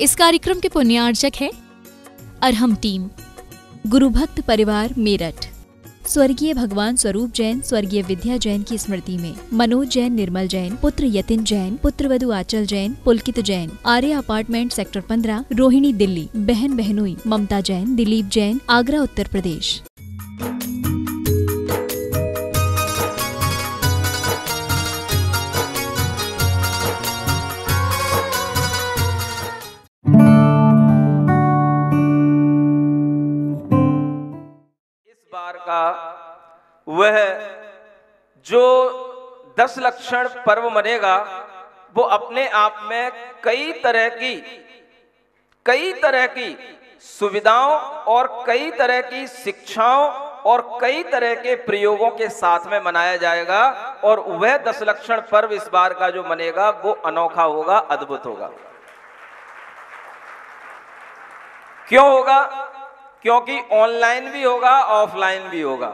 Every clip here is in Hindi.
इस कार्यक्रम के पुण्यार्चक है अरहम टीम, गुरु भक्त परिवार मेरठ। स्वर्गीय भगवान स्वरूप जैन, स्वर्गीय विद्या जैन की स्मृति में मनोज जैन, निर्मल जैन, पुत्र यतिन जैन, पुत्रवधू आंचल जैन, पुलकित जैन, आर्य अपार्टमेंट सेक्टर 15, रोहिणी दिल्ली, बहन बहनोई ममता जैन, दिलीप जैन, आगरा उत्तर प्रदेश। का वह जो 10 लक्षण पर्व मनेगा वो अपने आप में कई तरह की सुविधाओं और कई तरह की शिक्षाओं और कई तरह के प्रयोगों के साथ में मनाया जाएगा। और वह 10 लक्षण पर्व इस बार का जो मनेगा वो अनोखा होगा, अद्भुत होगा। क्यों होगा? क्योंकि ऑनलाइन भी होगा, ऑफलाइन भी होगा।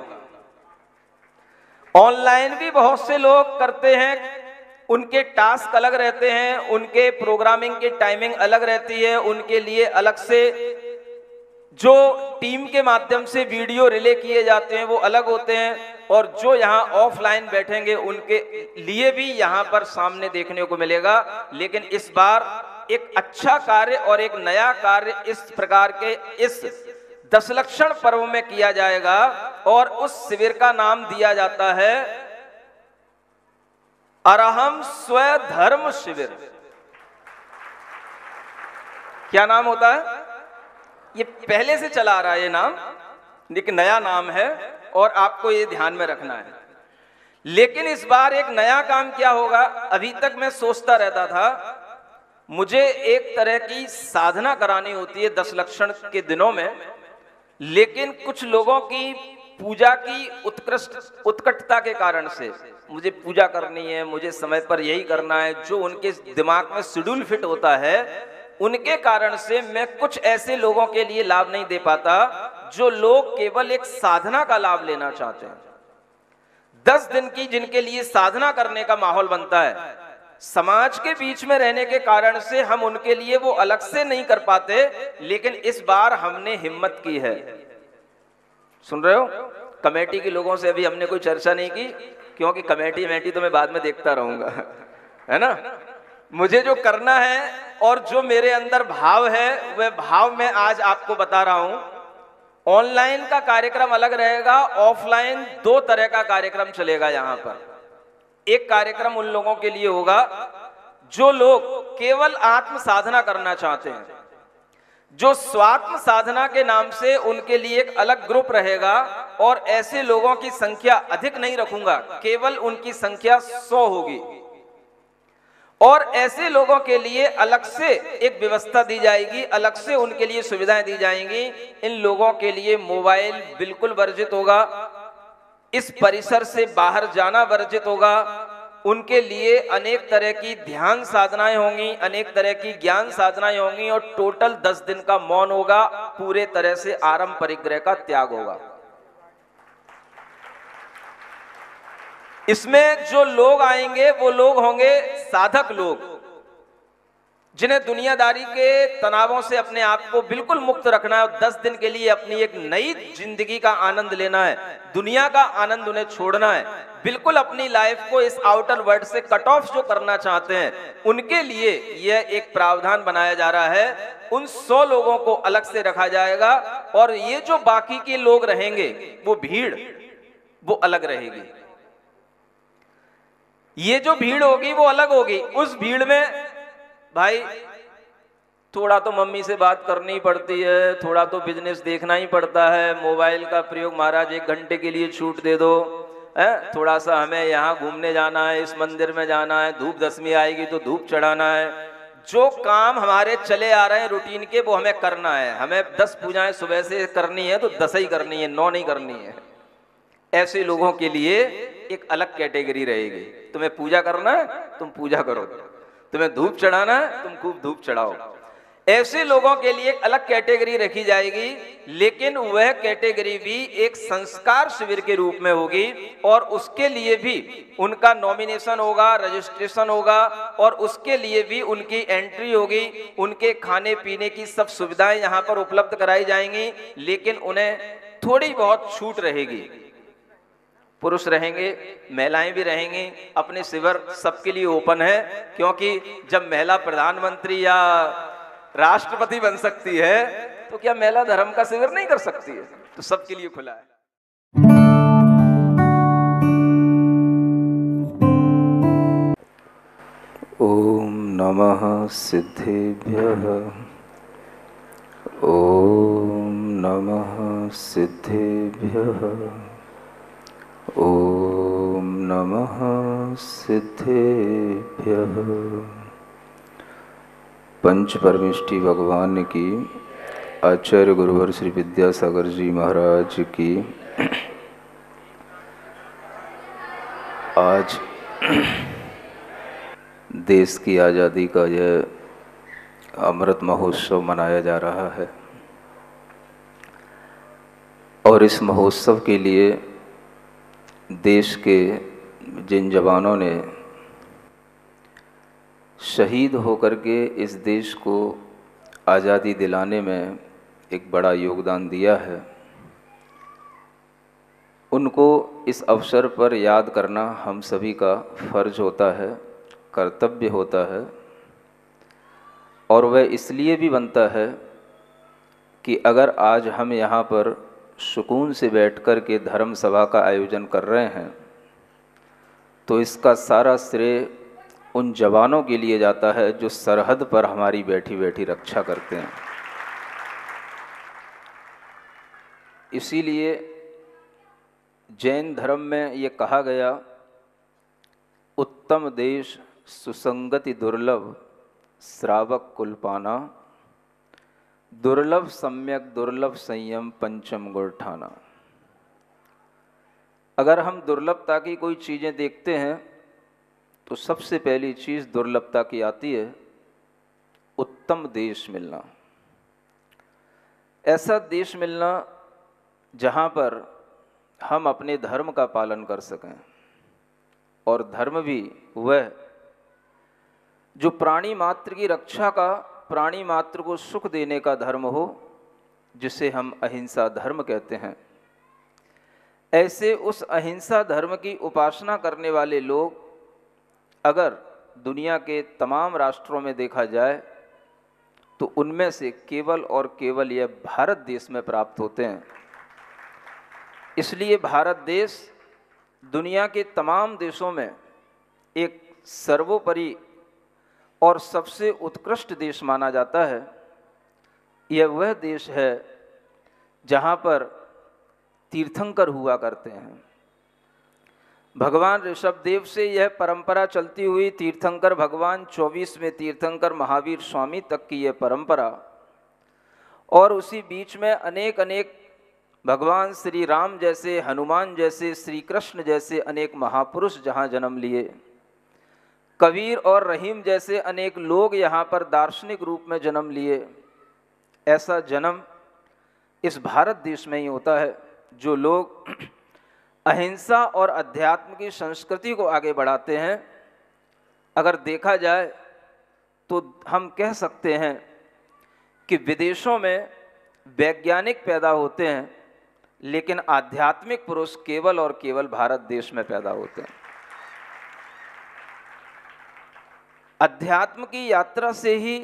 ऑनलाइन भी बहुत से लोग करते हैं, उनके टास्क अलग रहते हैं, उनके प्रोग्रामिंग की टाइमिंग अलग रहती है, उनके लिए अलग से जो टीम के माध्यम से वीडियो रिले किए जाते हैं वो अलग होते हैं। और जो यहाँ ऑफलाइन बैठेंगे उनके लिए भी यहाँ पर सामने देखने को मिलेगा। लेकिन इस बार एक अच्छा कार्य और एक नया कार्य इस प्रकार के इस 10 लक्षण पर्व में किया जाएगा और उस शिविर का नाम दिया जाता है अरहम स्वधर्म शिविर। क्या नाम होता है? ये पहले से चला आ रहा है ये नाम, लेकिन नया नाम है और आपको ये ध्यान में रखना है। लेकिन इस बार एक नया काम क्या होगा? अभी तक मैं सोचता रहता था, मुझे एक तरह की साधना करानी होती है 10 लक्षण के दिनों में, लेकिन कुछ लोगों की पूजा की उत्कटता के कारण से मुझे पूजा करनी है, मुझे समय पर यही करना है, जो उनके दिमाग में शेड्यूल फिट होता है, उनके कारण से मैं कुछ ऐसे लोगों के लिए लाभ नहीं दे पाता जो लोग केवल एक साधना का लाभ लेना चाहते हैं। 10 दिन की जिनके लिए साधना करने का माहौल बनता है, समाज के बीच में रहने के कारण से हम उनके लिए वो अलग से नहीं कर पाते। लेकिन इस बार हमने हिम्मत की है। सुन रहे हो? कमेटी के लोगों से अभी हमने कोई चर्चा नहीं की, क्योंकि कमेटी तो मैं बाद में देखता रहूंगा, है ना। मुझे जो करना है और जो मेरे अंदर भाव है वह भाव मैं आज आपको बता रहा हूं। ऑनलाइन का कार्यक्रम अलग रहेगा, ऑफलाइन 2 तरह का कार्यक्रम चलेगा यहाँ पर। एक कार्यक्रम उन लोगों के लिए होगा जो लोग केवल आत्म साधना करना चाहते हैं, जो स्वात्म साधना के नाम से उनके लिए एक अलग ग्रुप रहेगा। और ऐसे लोगों की संख्या अधिक नहीं रखूंगा, केवल उनकी संख्या 100 होगी। और ऐसे लोगों के लिए अलग से एक व्यवस्था दी जाएगी, अलग से उनके लिए सुविधाएं दी जाएंगी। इन लोगों के लिए मोबाइल बिल्कुल वर्जित होगा, इस परिसर से बाहर जाना वर्जित होगा। उनके लिए अनेक तरह की ध्यान साधनाएं होंगी, अनेक तरह की ज्ञान साधनाएं होंगी और टोटल 10 दिन का मौन होगा। पूरे तरह से आरंभ परिग्रह का त्याग होगा। इसमें जो लोग आएंगे वो लोग होंगे साधक लोग, जिन्हें दुनियादारी के तनावों से अपने आप को बिल्कुल मुक्त रखना है और 10 दिन के लिए अपनी एक नई जिंदगी का आनंद लेना है। दुनिया का आनंद उन्हें छोड़ना है, बिल्कुल अपनी लाइफ को इस आउटर वर्ल्ड से कट ऑफ जो करना चाहते हैं, उनके लिए यह एक प्रावधान बनाया जा रहा है। उन 100 लोगों को अलग से रखा जाएगा और ये जो बाकी के लोग रहेंगे, वो भीड़ वो अलग रहेगी। ये जो भीड़ होगी वो अलग होगी। उस भीड़ में भाई थोड़ा तो मम्मी से बात करनी पड़ती है, थोड़ा तो बिजनेस देखना ही पड़ता है, मोबाइल का प्रयोग महाराज 1 घंटे के लिए छूट दे दो, थोड़ा सा हमें यहाँ घूमने जाना है, इस मंदिर में जाना है, धूप दशमी आएगी तो धूप चढ़ाना है। जो काम हमारे चले आ रहे हैं रूटीन के, वो हमें करना है। हमें 10 पूजाएं सुबह से करनी है तो 10 ही करनी है, 9 नहीं करनी है। ऐसे लोगों के लिए एक अलग कैटेगरी रहेगी। तुम्हें पूजा करना है, तुम पूजा करो, तुम्हें धूप चढ़ाना है, तुम खूब धूप चढ़ाओ। ऐसे लोगों के लिए एक अलग कैटेगरी रखी जाएगी, लेकिन वह कैटेगरी भी एक संस्कार शिविर के रूप में होगी और उसके लिए भी उनका नॉमिनेशन होगा, रजिस्ट्रेशन होगा और उसके लिए भी उनकी एंट्री होगी। उनके खाने पीने की सब सुविधाएं यहाँ पर उपलब्ध कराई जाएंगी, लेकिन उन्हें थोड़ी बहुत छूट रहेगी। पुरुष रहेंगे, महिलाएं भी रहेंगी, अपने शिविर सबके लिए ओपन है, क्योंकि जब महिला प्रधानमंत्री या राष्ट्रपति बन सकती है तो क्या महिला धर्म का शिविर नहीं कर सकती है? तो सबके लिए खुला है। ओम नमः सिद्धेभ्यः। ओम नमः सिद्धेभ्यः। ओम नमः सिद्धेभ्यः। पंच परमेष्टि भगवान की, आचार्य गुरुवर श्री विद्यासागर जी महाराज की आज देश की आज़ादी का यह अमृत महोत्सव मनाया जा रहा है और इस महोत्सव के लिए देश के जिन जवानों ने शहीद होकर के इस देश को आज़ादी दिलाने में एक बड़ा योगदान दिया है, उनको इस अवसर पर याद करना हम सभी का फर्ज होता है, कर्तव्य होता है। और वह इसलिए भी बनता है कि अगर आज हम यहाँ पर सुकून से बैठकर के धर्म सभा का आयोजन कर रहे हैं तो इसका सारा श्रेय उन जवानों के लिए जाता है जो सरहद पर हमारी बैठी बैठी रक्षा करते हैं। इसीलिए जैन धर्म में ये कहा गया, उत्तम देश सुसंगति दुर्लभ श्रावक कुलपाना, दुर्लभ सम्यक दुर्लभ संयम पंचम गुरठाना। अगर हम दुर्लभता की कोई चीज़ें देखते हैं तो सबसे पहली चीज़ दुर्लभता की आती है उत्तम देश मिलना। ऐसा देश मिलना जहाँ पर हम अपने धर्म का पालन कर सकें, और धर्म भी वह जो प्राणी मात्र की रक्षा का, प्राणी मात्र को सुख देने का धर्म हो, जिसे हम अहिंसा धर्म कहते हैं। ऐसे उस अहिंसा धर्म की उपासना करने वाले लोग अगर दुनिया के तमाम राष्ट्रों में देखा जाए तो उनमें से केवल और केवल यह भारत देश में प्राप्त होते हैं। इसलिए भारत देश दुनिया के तमाम देशों में एक सर्वोपरि और सबसे उत्कृष्ट देश माना जाता है। यह वह देश है जहाँ पर तीर्थंकर हुआ करते हैं। भगवान ऋषभदेव से यह परंपरा चलती हुई तीर्थंकर भगवान 24वें तीर्थंकर महावीर स्वामी तक की यह परंपरा, और उसी बीच में अनेक अनेक भगवान श्री राम जैसे, हनुमान जैसे, श्री कृष्ण जैसे अनेक महापुरुष जहाँ जन्म लिए, कबीर और रहीम जैसे अनेक लोग यहाँ पर दार्शनिक रूप में जन्म लिए। ऐसा जन्म इस भारत देश में ही होता है। जो लोग अहिंसा और अध्यात्म की संस्कृति को आगे बढ़ाते हैं, अगर देखा जाए तो हम कह सकते हैं कि विदेशों में वैज्ञानिक पैदा होते हैं, लेकिन आध्यात्मिक पुरुष केवल और केवल भारत देश में पैदा होते हैं। अध्यात्म की यात्रा से ही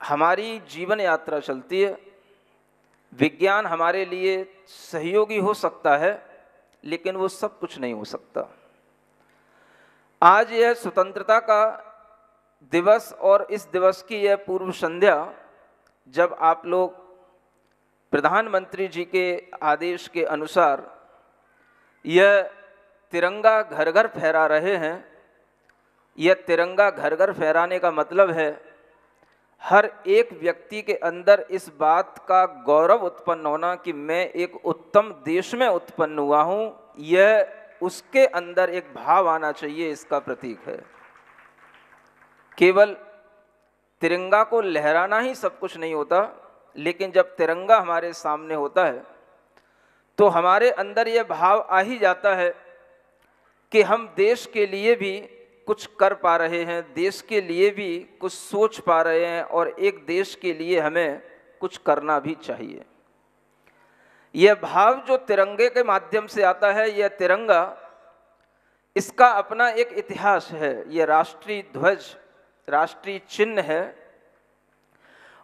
हमारी जीवन यात्रा चलती है। विज्ञान हमारे लिए सहयोगी हो सकता है, लेकिन वो सब कुछ नहीं हो सकता। आज यह स्वतंत्रता का दिवस और इस दिवस की यह पूर्व संध्या, जब आप लोग प्रधानमंत्री जी के आदेश के अनुसार यह तिरंगा घर घर फहरा रहे हैं, यह तिरंगा घर घर फहराने का मतलब है हर एक व्यक्ति के अंदर इस बात का गौरव उत्पन्न होना कि मैं एक उत्तम देश में उत्पन्न हुआ हूँ। यह उसके अंदर एक भाव आना चाहिए, इसका प्रतीक है। केवल तिरंगा को लहराना ही सब कुछ नहीं होता, लेकिन जब तिरंगा हमारे सामने होता है तो हमारे अंदर यह भाव आ ही जाता है कि हम देश के लिए भी कुछ कर पा रहे हैं, देश के लिए भी कुछ सोच पा रहे हैं, और एक देश के लिए हमें कुछ करना भी चाहिए। यह भाव जो तिरंगे के माध्यम से आता है, यह तिरंगा, इसका अपना एक इतिहास है। यह राष्ट्रीय ध्वज, राष्ट्रीय चिन्ह है,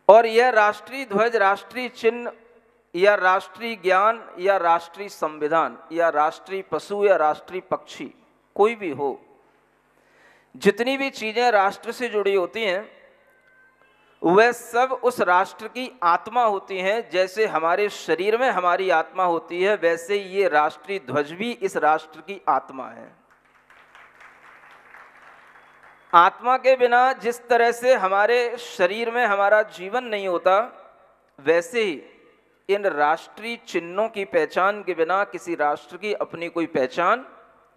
और यह राष्ट्रीय ध्वज, राष्ट्रीय चिन्ह या राष्ट्रीय ज्ञान या राष्ट्रीय संविधान या राष्ट्रीय पशु या राष्ट्रीय पक्षी, कोई भी हो, जितनी भी चीजें राष्ट्र से जुड़ी होती हैं वह सब उस राष्ट्र की आत्मा होती हैं। जैसे हमारे शरीर में हमारी आत्मा होती है, वैसे ये राष्ट्रीय ध्वज भी इस राष्ट्र की आत्मा है। आत्मा के बिना जिस तरह से हमारे शरीर में हमारा जीवन नहीं होता, वैसे ही इन राष्ट्रीय चिन्हों की पहचान के बिना किसी राष्ट्र की अपनी कोई पहचान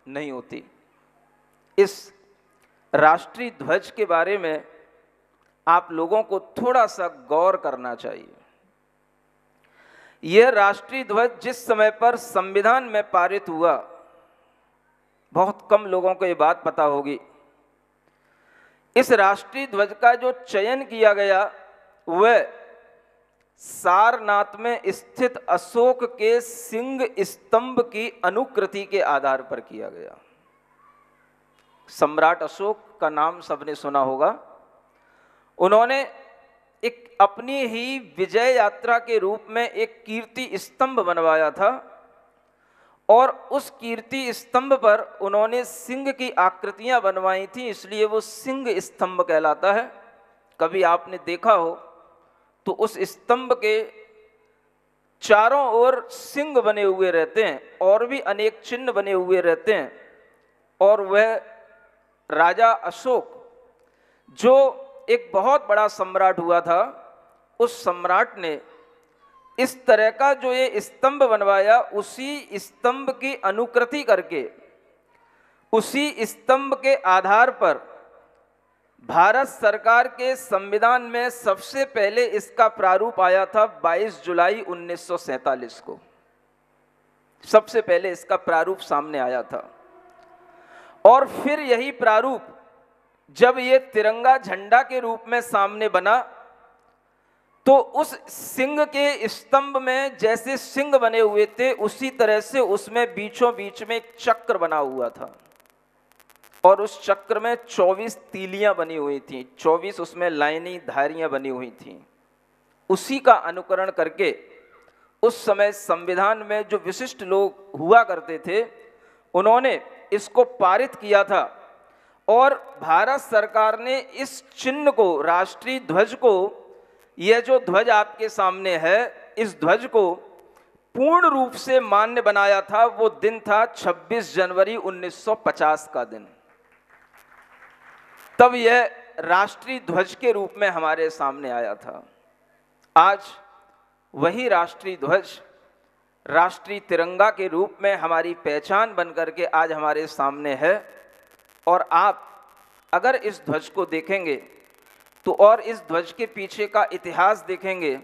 नहीं होती। इस राष्ट्रीय ध्वज के बारे में आप लोगों को थोड़ा सा गौर करना चाहिए। यह राष्ट्रीय ध्वज जिस समय पर संविधान में पारित हुआ, बहुत कम लोगों को यह बात पता होगी, इस राष्ट्रीय ध्वज का जो चयन किया गया वह सारनाथ में स्थित अशोक के सिंह स्तंभ की अनुकृति के आधार पर किया गया। सम्राट अशोक का नाम सबने सुना होगा। उन्होंने एक अपनी ही विजय यात्रा के रूप में एक कीर्ति स्तंभ बनवाया था, और उस कीर्ति स्तंभ पर उन्होंने सिंह की आकृतियां बनवाई थी, इसलिए वो सिंह स्तंभ कहलाता है। कभी आपने देखा हो तो उस स्तंभ के चारों ओर सिंह बने हुए रहते हैं और भी अनेक चिन्ह बने हुए रहते हैं, और वह राजा अशोक जो एक बहुत बड़ा सम्राट हुआ था, उस सम्राट ने इस तरह का जो ये स्तंभ बनवाया, उसी स्तंभ की अनुकृति करके उसी स्तंभ के आधार पर भारत सरकार के संविधान में सबसे पहले इसका प्रारूप आया था 22 जुलाई 1947 को। सबसे पहले इसका प्रारूप सामने आया था, और फिर यही प्रारूप जब ये तिरंगा झंडा के रूप में सामने बना, तो उस सिंह के स्तंभ में जैसे सिंह बने हुए थे, उसी तरह से उसमें बीचों बीच में एक चक्र बना हुआ था, और उस चक्र में 24 तीलियां बनी हुई थी, 24 उसमें लाइनी धारियां बनी हुई थी। उसी का अनुकरण करके उस समय संविधान में जो विशिष्ट लोग हुआ करते थे, उन्होंने इसको पारित किया था, और भारत सरकार ने इस चिन्ह को, राष्ट्रीय ध्वज को, यह जो ध्वज आपके सामने है, इस ध्वज को पूर्ण रूप से मान्य बनाया था। वो दिन था 26 जनवरी 1950 का दिन। तब यह राष्ट्रीय ध्वज के रूप में हमारे सामने आया था। आज वही राष्ट्रीय ध्वज राष्ट्रीय तिरंगा के रूप में हमारी पहचान बनकर के आज हमारे सामने है, और आप अगर इस ध्वज को देखेंगे तो, और इस ध्वज के पीछे का इतिहास देखेंगे,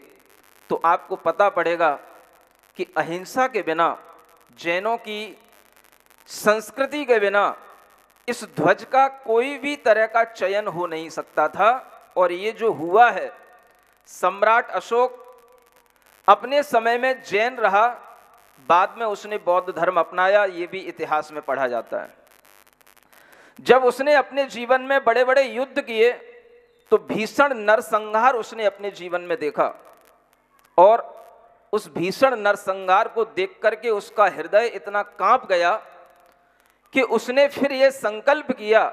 तो आपको पता पड़ेगा कि अहिंसा के बिना, जैनों की संस्कृति के बिना इस ध्वज का कोई भी तरह का चयन हो नहीं सकता था। और ये जो हुआ है, सम्राट अशोक अपने समय में जैन रहा, बाद में उसने बौद्ध धर्म अपनाया, ये भी इतिहास में पढ़ा जाता है। जब उसने अपने जीवन में बड़े बड़े युद्ध किए, तो भीषण नरसंहार उसने अपने जीवन में देखा, और उस भीषण नरसंहार को देख करके उसका हृदय इतना कांप गया कि उसने फिर यह संकल्प किया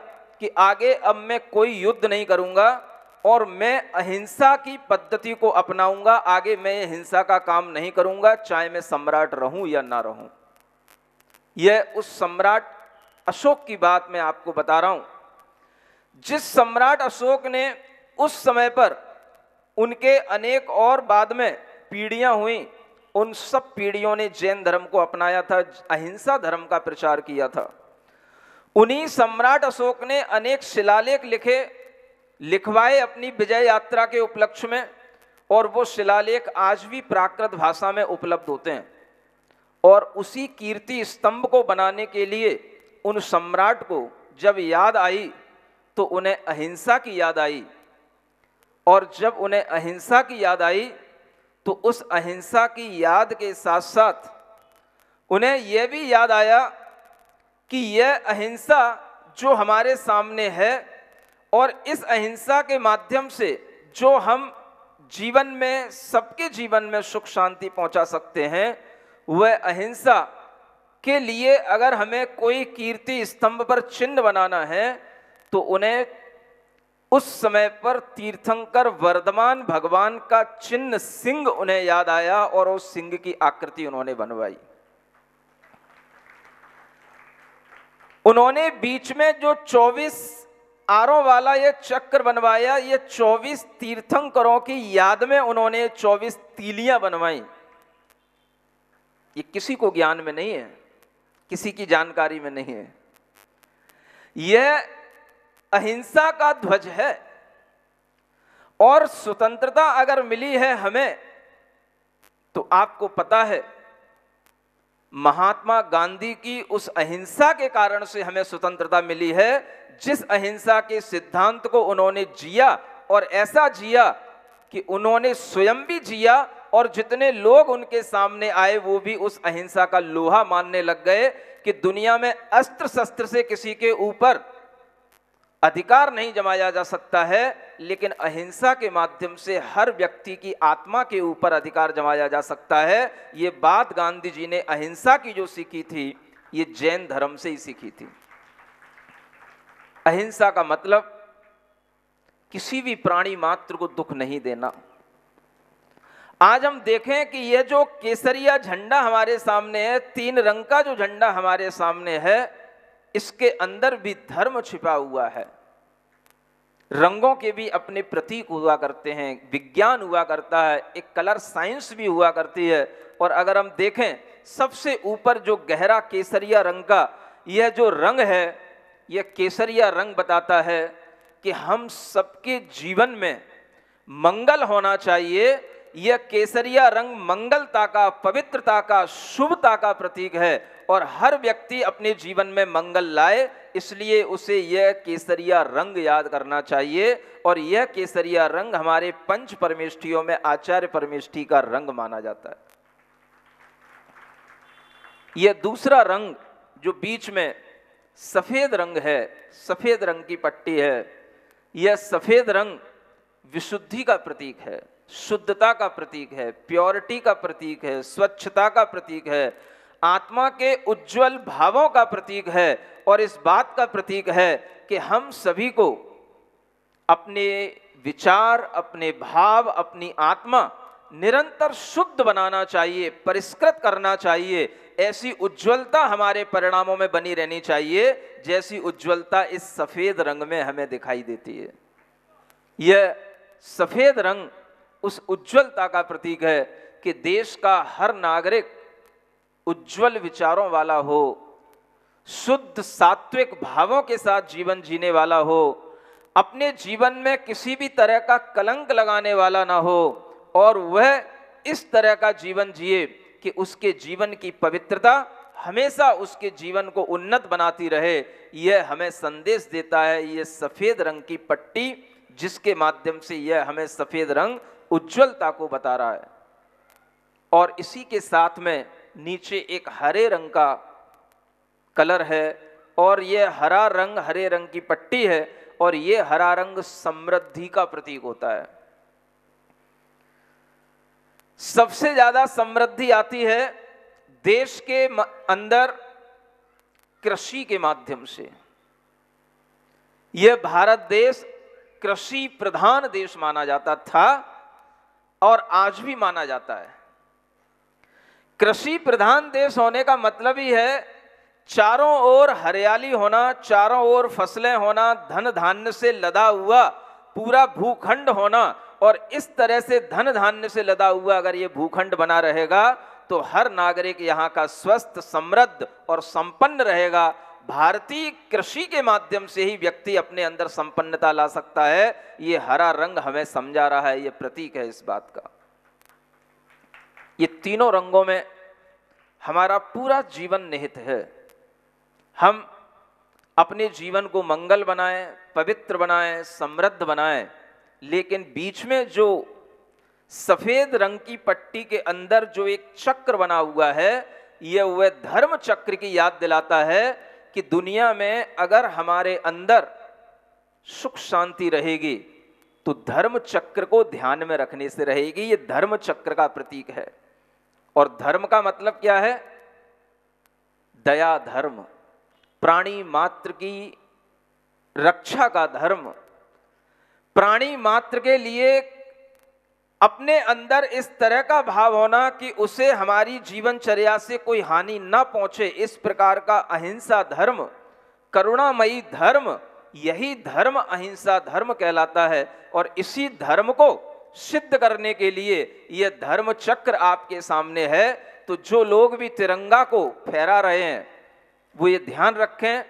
कि आगे अब मैं कोई युद्ध नहीं करूंगा, और मैं अहिंसा की पद्धति को अपनाऊंगा। आगे मैं हिंसा का काम नहीं करूंगा, चाहे मैं सम्राट रहूं या ना रहूं। यह उस सम्राट अशोक की बात मैं आपको बता रहा हूं, जिस सम्राट अशोक ने उस समय पर, उनके अनेक और बाद में पीढ़ियां हुई, उन सब पीढ़ियों ने जैन धर्म को अपनाया था, अहिंसा धर्म का प्रचार किया था। उन्हीं सम्राट अशोक ने अनेक शिलालेख लिखे, लिखवाए अपनी विजय यात्रा के उपलक्ष्य में, और वो शिलालेख आज भी प्राकृत भाषा में उपलब्ध होते हैं। और उसी कीर्ति स्तंभ को बनाने के लिए उन सम्राट को जब याद आई तो उन्हें अहिंसा की याद आई, और जब उन्हें अहिंसा की याद आई तो उस अहिंसा की याद के साथ साथ उन्हें यह भी याद आया कि यह अहिंसा जो हमारे सामने है, और इस अहिंसा के माध्यम से जो हम जीवन में, सबके जीवन में सुख शांति पहुंचा सकते हैं, वह अहिंसा के लिए अगर हमें कोई कीर्ति स्तंभ पर चिन्ह बनाना है तो उन्हें उस समय पर तीर्थंकर वर्धमान भगवान का चिन्ह सिंह उन्हें याद आया, और उस सिंह की आकृति उन्होंने बनवाई। उन्होंने बीच में जो 24 आरों वाला ये चक्र बनवाया, ये 24 तीर्थंकरों की याद में उन्होंने 24 तीलियां बनवाई। ये किसी को ज्ञान में नहीं है, किसी की जानकारी में नहीं है। यह अहिंसा का ध्वज है, और स्वतंत्रता अगर मिली है हमें तो आपको पता है महात्मा गांधी की उस अहिंसा के कारण से हमें स्वतंत्रता मिली है, जिस अहिंसा के सिद्धांत को उन्होंने जिया, और ऐसा जिया कि उन्होंने स्वयं भी जिया, और जितने लोग उनके सामने आए वो भी उस अहिंसा का लोहा मानने लग गए कि दुनिया में अस्त्र शस्त्र से किसी के ऊपर अधिकार नहीं जमाया जा सकता है, लेकिन अहिंसा के माध्यम से हर व्यक्ति की आत्मा के ऊपर अधिकार जमाया जा सकता है। ये बात गांधी जी ने अहिंसा की जो सीखी थी, ये जैन धर्म से ही सीखी थी। अहिंसा का मतलब किसी भी प्राणी मात्र को दुख नहीं देना। आज हम देखें कि यह जो केसरिया झंडा हमारे सामने है, 3 रंग का जो झंडा हमारे सामने है, इसके अंदर भी धर्म छिपा हुआ है। रंगों के भी अपने प्रतीक हुआ करते हैं, विज्ञान हुआ करता है, एक कलर साइंस भी हुआ करती है। और अगर हम देखें सबसे ऊपर जो गहरा केसरिया रंग का यह जो रंग है, यह केसरिया रंग बताता है कि हम सबके जीवन में मंगल होना चाहिए। यह केसरिया रंग मंगलता का, पवित्रता का, शुभता का प्रतीक है, और हर व्यक्ति अपने जीवन में मंगल लाए, इसलिए उसे यह केसरिया रंग याद करना चाहिए। और यह केसरिया रंग हमारे पंच परमेष्ठियों में आचार्य परमेष्ठि का रंग माना जाता है। यह दूसरा रंग जो बीच में सफेद रंग है, सफेद रंग की पट्टी है, यह सफेद रंग विशुद्धि का प्रतीक है, शुद्धता का प्रतीक है, प्योरिटी का प्रतीक है, स्वच्छता का प्रतीक है, आत्मा के उज्जवल भावों का प्रतीक है, और इस बात का प्रतीक है कि हम सभी को अपने विचार, अपने भाव, अपनी आत्मा निरंतर शुद्ध बनाना चाहिए, परिष्कृत करना चाहिए। ऐसी उज्जवलता हमारे परिणामों में बनी रहनी चाहिए जैसी उज्जवलता इस सफेद रंग में हमें दिखाई देती है। यह सफेद रंग उस उज्जवलता का प्रतीक है कि देश का हर नागरिक उज्जवल विचारों वाला हो, शुद्ध सात्विक भावों के साथ जीवन जीने वाला हो, अपने जीवन में किसी भी तरह का कलंक लगाने वाला ना हो, और वह इस तरह का जीवन जिए कि उसके जीवन की पवित्रता हमेशा उसके जीवन को उन्नत बनाती रहे। यह हमें संदेश देता है यह सफेद रंग की पट्टी, जिसके माध्यम से यह हमें सफेद रंग उज्जवलता को बता रहा है। और इसी के साथ में नीचे एक हरे रंग का कलर है, और यह हरा रंग हरे रंग की पट्टी है, और यह हरा रंग समृद्धि का प्रतीक होता है। सबसे ज्यादा समृद्धि आती है देश के अंदर कृषि के माध्यम से। यह भारत देश कृषि प्रधान देश माना जाता था और आज भी माना जाता है। कृषि प्रधान देश होने का मतलब ही है चारों ओर हरियाली होना, चारों ओर फसलें होना, धन धान्य से लदा हुआ पूरा भूखंड होना। और इस तरह से धन धान्य से लदा हुआ अगर ये भूखंड बना रहेगा तो हर नागरिक यहाँ का स्वस्थ, समृद्ध और संपन्न रहेगा। भारतीय कृषि के माध्यम से ही व्यक्ति अपने अंदर संपन्नता ला सकता है। ये हरा रंग हमें समझा रहा है, ये प्रतीक है इस बात का। ये तीनों रंगों में हमारा पूरा जीवन निहित है। हम अपने जीवन को मंगल बनाएं, पवित्र बनाएं, समृद्ध बनाएं, लेकिन बीच में जो सफेद रंग की पट्टी के अंदर जो एक चक्र बना हुआ है, यह वह धर्म चक्र की याद दिलाता है कि दुनिया में अगर हमारे अंदर सुख शांति रहेगी तो धर्म चक्र को ध्यान में रखने से रहेगी। ये धर्म चक्र का प्रतीक है। और धर्म का मतलब क्या है? दया धर्म, प्राणी मात्र की रक्षा का धर्म, प्राणी मात्र के लिए अपने अंदर इस तरह का भाव होना कि उसे हमारी जीवनचर्या से कोई हानि न पहुंचे, इस प्रकार का अहिंसा धर्म, करुणामयी धर्म, यही धर्म अहिंसा धर्म कहलाता है। और इसी धर्म को सिद्ध करने के लिए यह धर्म चक्र आपके सामने है। तो जो लोग भी तिरंगा को फहरा रहे हैं वो ये ध्यान रखें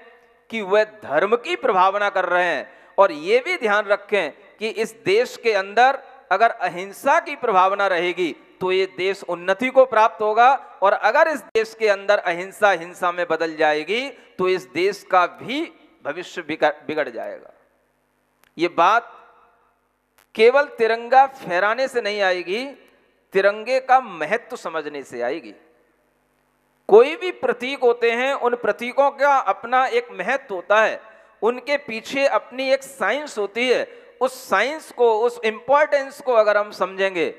कि वह धर्म की प्रभावना कर रहे हैं, और ये भी ध्यान रखें कि इस देश के अंदर अगर अहिंसा की प्रभावना रहेगी तो ये देश उन्नति को प्राप्त होगा, और अगर इस देश के अंदर अहिंसा हिंसा में बदल जाएगी तो इस देश का भी भविष्य बिगड़ जाएगा। ये बात केवल तिरंगा फहराने से नहीं आएगी, तिरंगे का महत्व समझने से आएगी। कोई भी प्रतीक होते हैं, उन प्रतीकों का अपना एक महत्व होता है, उनके पीछे अपनी एक साइंस होती है। उस साइंस को, उस इंपॉर्टेंस को अगर हम समझेंगे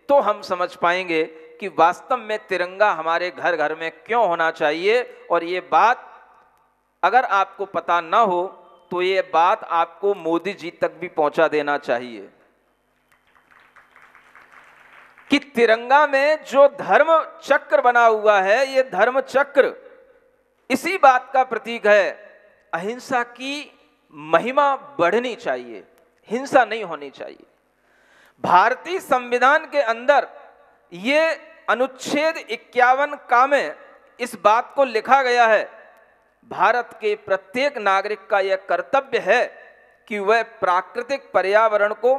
तो हम समझ पाएंगे कि वास्तव में तिरंगा हमारे घर घर में क्यों होना चाहिए। और ये बात अगर आपको पता ना हो तो ये बात आपको मोदी जी तक भी पहुंचा देना चाहिए कि तिरंगा में जो धर्म चक्र बना हुआ है, ये धर्म चक्र इसी बात का प्रतीक है। अहिंसा की महिमा बढ़नी चाहिए, हिंसा नहीं होनी चाहिए। भारतीय संविधान के अंदर ये अनुच्छेद 51 का में इस बात को लिखा गया है, भारत के प्रत्येक नागरिक का यह कर्तव्य है कि वह प्राकृतिक पर्यावरण को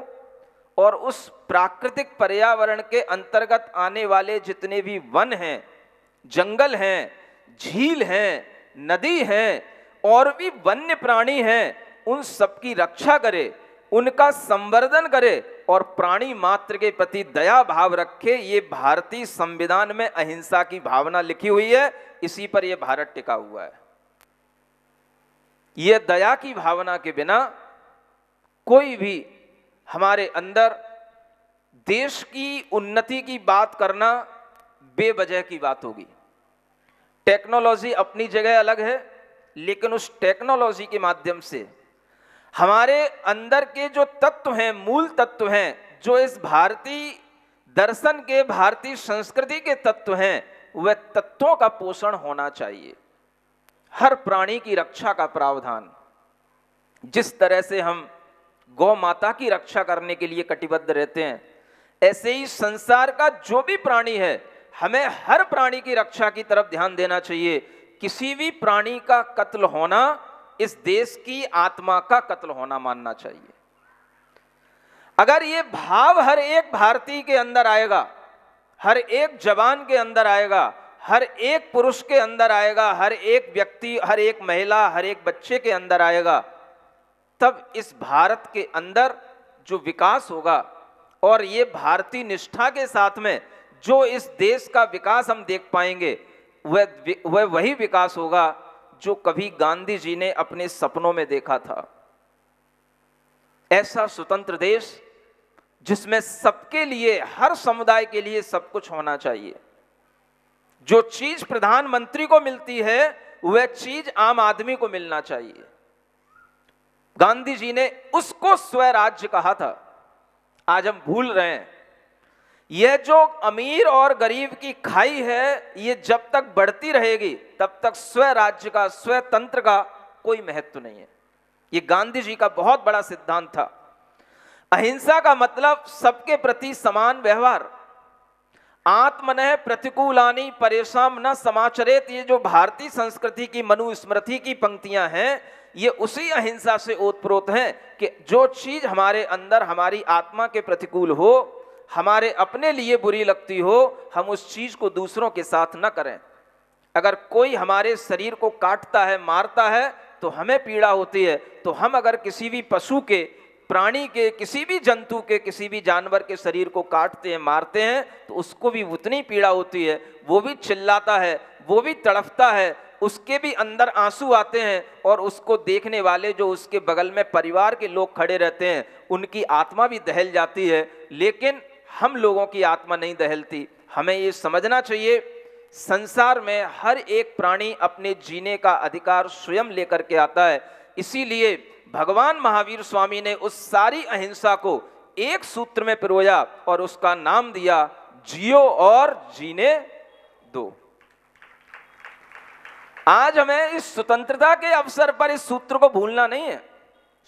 और उस प्राकृतिक पर्यावरण के अंतर्गत आने वाले जितने भी वन हैं, जंगल हैं, झील हैं, नदी हैं और भी वन्य प्राणी हैं, उन सबकी रक्षा करे, उनका संवर्धन करे और प्राणी मात्र के प्रति दया भाव रखे। ये भारतीय संविधान में अहिंसा की भावना लिखी हुई है, इसी पर यह भारत टिका हुआ है। यह दया की भावना के बिना कोई भी हमारे अंदर देश की उन्नति की बात करना बेवजह की बात होगी। टेक्नोलॉजी अपनी जगह अलग है, लेकिन उस टेक्नोलॉजी के माध्यम से हमारे अंदर के जो तत्व हैं, मूल तत्व हैं, जो इस भारतीय दर्शन के, भारतीय संस्कृति के तत्व हैं, वह तत्वों का पोषण होना चाहिए। हर प्राणी की रक्षा का प्रावधान, जिस तरह से हम गौ माता की रक्षा करने के लिए कटिबद्ध रहते हैं, ऐसे ही संसार का जो भी प्राणी है, हमें हर प्राणी की रक्षा की तरफ ध्यान देना चाहिए। किसी भी प्राणी का कत्ल होना इस देश की आत्मा का कत्ल होना मानना चाहिए। अगर ये भाव हर एक भारतीय के अंदर आएगा, हर एक जवान के अंदर आएगा, हर एक पुरुष के अंदर आएगा, हर एक व्यक्ति, हर एक महिला, हर एक बच्चे के अंदर आएगा, तब इस भारत के अंदर जो विकास होगा और ये भारतीय निष्ठा के साथ में जो इस देश का विकास हम देख पाएंगे, वह वही विकास होगा जो कभी गांधी जी ने अपने सपनों में देखा था। ऐसा स्वतंत्र देश जिसमें सबके लिए, हर समुदाय के लिए सब कुछ होना चाहिए। जो चीज प्रधानमंत्री को मिलती है वह चीज आम आदमी को मिलना चाहिए। गांधी जी ने उसको स्वराज्य कहा था, आज हम भूल रहे हैं। यह जो अमीर और गरीब की खाई है, ये जब तक बढ़ती रहेगी तब तक स्वराज्य का, स्वतंत्र का कोई महत्व नहीं है। ये गांधी जी का बहुत बड़ा सिद्धांत था। अहिंसा का मतलब सबके प्रति समान व्यवहार। आत्मनः प्रतिकूलानि परेशान न समाचरेत, ये जो भारतीय संस्कृति की मनुस्मृति की पंक्तियां हैं, ये उसी अहिंसा से ओतप्रोत हैं कि जो चीज हमारे अंदर हमारी आत्मा के प्रतिकूल हो, हमारे अपने लिए बुरी लगती हो, हम उस चीज को दूसरों के साथ न करें। अगर कोई हमारे शरीर को काटता है, मारता है, तो हमें पीड़ा होती है, तो हम अगर किसी भी पशु के, प्राणी के, किसी भी जंतु के, किसी भी जानवर के शरीर को काटते हैं, मारते हैं, तो उसको भी उतनी पीड़ा होती है, वो भी चिल्लाता है, वो भी तड़फता है, उसके भी अंदर आंसू आते हैं, और उसको देखने वाले जो उसके बगल में परिवार के लोग खड़े रहते हैं, उनकी आत्मा भी दहल जाती है। लेकिन हम लोगों की आत्मा नहीं दहलती। हमें ये समझना चाहिए, संसार में हर एक प्राणी अपने जीने का अधिकार स्वयं लेकर के आता है। इसीलिए भगवान महावीर स्वामी ने उस सारी अहिंसा को एक सूत्र में पिरोया और उसका नाम दिया जियो और जीने दो। आज हमें इस स्वतंत्रता के अवसर पर इस सूत्र को भूलना नहीं है।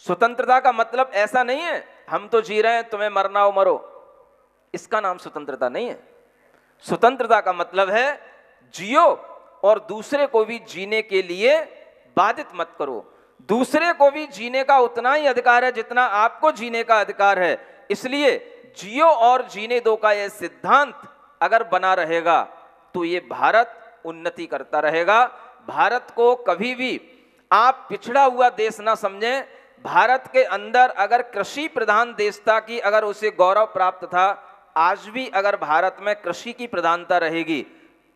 स्वतंत्रता का मतलब ऐसा नहीं है हम तो जी रहे हैं, तुम्हें मरना हो मरो, इसका नाम स्वतंत्रता नहीं है। स्वतंत्रता का मतलब है जियो और दूसरे को भी जीने के लिए बाधित मत करो। दूसरे को भी जीने का उतना ही अधिकार है जितना आपको जीने का अधिकार है। इसलिए जियो और जीने दो का यह सिद्धांत अगर बना रहेगा तो ये भारत उन्नति करता रहेगा। भारत को कभी भी आप पिछड़ा हुआ देश ना समझें। भारत के अंदर अगर कृषि प्रधान देश था कि अगर उसे गौरव प्राप्त था, आज भी अगर भारत में कृषि की प्रधानता रहेगी,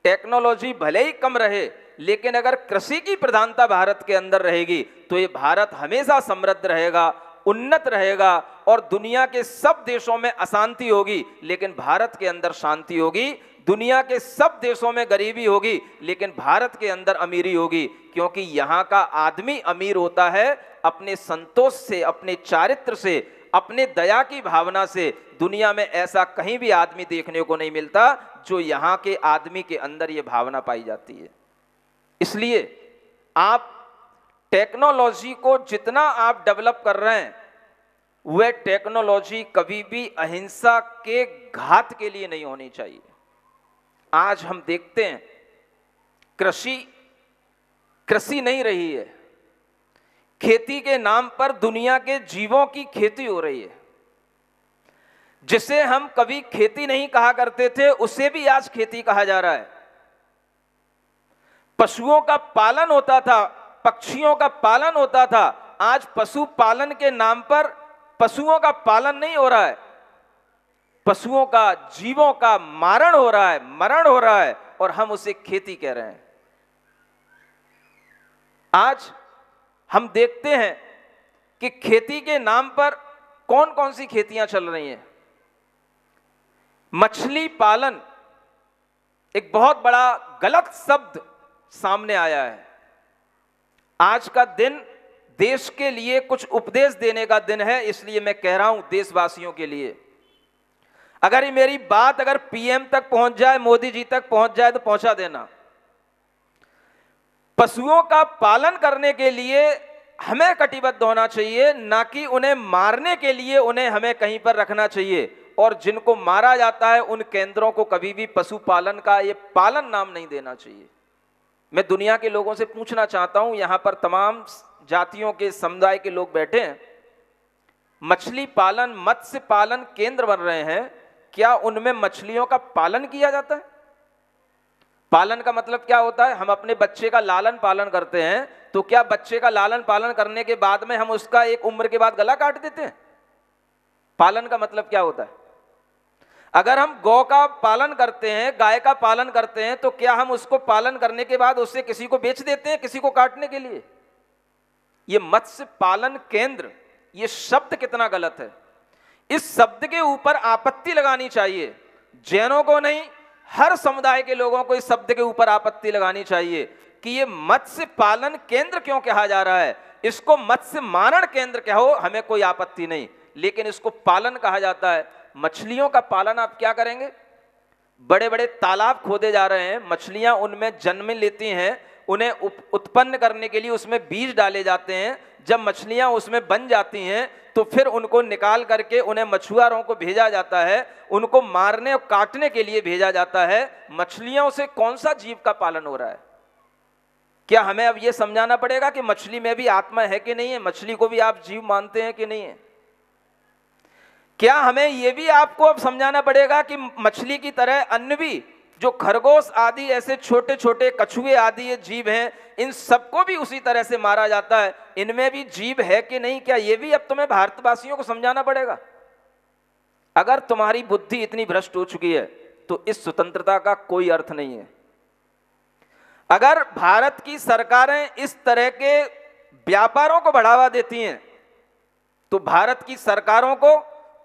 टेक्नोलॉजी भले ही कम रहे, लेकिन अगर कृषि की प्रधानता भारत के अंदर रहेगी तो ये भारत हमेशा समृद्ध रहेगा, उन्नत रहेगा, और दुनिया के सब देशों में अशांति होगी लेकिन भारत के अंदर शांति होगी। दुनिया के सब देशों में गरीबी होगी लेकिन भारत के अंदर अमीरी होगी, क्योंकि यहाँ का आदमी अमीर होता है अपने संतोष से, अपने चारित्र से, अपने दया की भावना से। दुनिया में ऐसा कहीं भी आदमी देखने को नहीं मिलता जो यहाँ के आदमी के अंदर ये भावना पाई जाती है। इसलिए आप टेक्नोलॉजी को जितना आप डेवलप कर रहे हैं, वह टेक्नोलॉजी कभी भी अहिंसा के घात के लिए नहीं होनी चाहिए। आज हम देखते हैं कृषि नहीं रही है, खेती के नाम पर दुनिया के जीवों की खेती हो रही है। जिसे हम कभी खेती नहीं कहा करते थे उसे भी आज खेती कहा जा रहा है। पशुओं का पालन होता था, पक्षियों का पालन होता था, आज पशु पालन के नाम पर पशुओं का पालन नहीं हो रहा है, पशुओं का, जीवों का मारण हो रहा है, मरण हो रहा है, और हम उसे खेती कह रहे हैं। आज हम देखते हैं कि खेती के नाम पर कौन कौन सी खेतियां चल रही हैं। मछली पालन एक बहुत बड़ा गलत शब्द सामने आया है। आज का दिन देश के लिए कुछ उपदेश देने का दिन है, इसलिए मैं कह रहा हूं देशवासियों के लिए, अगर ये मेरी बात अगर पीएम तक पहुंच जाए, मोदी जी तक पहुंच जाए तो पहुंचा देना। पशुओं का पालन करने के लिए हमें कटिबद्ध होना चाहिए, ना कि उन्हें मारने के लिए उन्हें हमें कहीं पर रखना चाहिए। और जिनको मारा जाता है उन केंद्रों को कभी भी पशुपालन का ये पालन नाम नहीं देना चाहिए। मैं दुनिया के लोगों से पूछना चाहता हूं, यहां पर तमाम जातियों के समुदाय के लोग बैठे हैं, मछली पालन, मत्स्य पालन केंद्र बन रहे हैं, क्या उनमें मछलियों का पालन किया जाता है? पालन का मतलब क्या होता है? हम अपने बच्चे का लालन पालन करते हैं, तो क्या बच्चे का लालन पालन करने के बाद में हम उसका एक उम्र के बाद गला काट देते हैं? पालन का मतलब क्या होता है? अगर हम गौ का पालन करते हैं, गाय का पालन करते हैं, तो क्या हम उसको पालन करने के बाद उससे किसी को बेच देते हैं, किसी को काटने के लिए? ये मत्स्य पालन केंद्र, ये शब्द कितना गलत है। इस शब्द के ऊपर आपत्ति लगानी चाहिए। जैनों को नहीं, हर समुदाय के लोगों को इस शब्द के ऊपर आपत्ति लगानी चाहिए कि ये मत्स्य पालन केंद्र क्यों कहा जा रहा है। इसको मत्स्य मारण केंद्र कहो, हमें कोई आपत्ति नहीं, लेकिन इसको पालन कहा जाता है। मछलियों का पालन आप क्या करेंगे? बड़े बड़े तालाब खोदे जा रहे हैं, मछलियां उनमें जन्म लेती हैं, उन्हें उत्पन्न करने के लिए उसमें बीज डाले जाते हैं। जब मछलियां उसमें बन जाती हैं तो फिर उनको निकाल करके उन्हें मछुआरों को भेजा जाता है, उनको मारने और काटने के लिए भेजा जाता है। मछलियों से कौन सा जीव का पालन हो रहा है? क्या हमें अब यह समझाना पड़ेगा कि मछली में भी आत्मा है कि नहीं है? मछली को भी आप जीव मानते हैं कि नहीं है? क्या हमें यह भी आपको अब समझाना पड़ेगा कि मछली की तरह अन्य भी जो खरगोश आदि ऐसे छोटे छोटे कछुए आदि ये जीव हैं, इन सबको भी उसी तरह से मारा जाता है, इनमें भी जीव है कि नहीं? क्या ये भी अब तुम्हें भारतवासियों को समझाना पड़ेगा? अगर तुम्हारी बुद्धि इतनी भ्रष्ट हो चुकी है तो इस स्वतंत्रता का कोई अर्थ नहीं है। अगर भारत की सरकारें इस तरह के व्यापारों को बढ़ावा देती हैं तो भारत की सरकारों को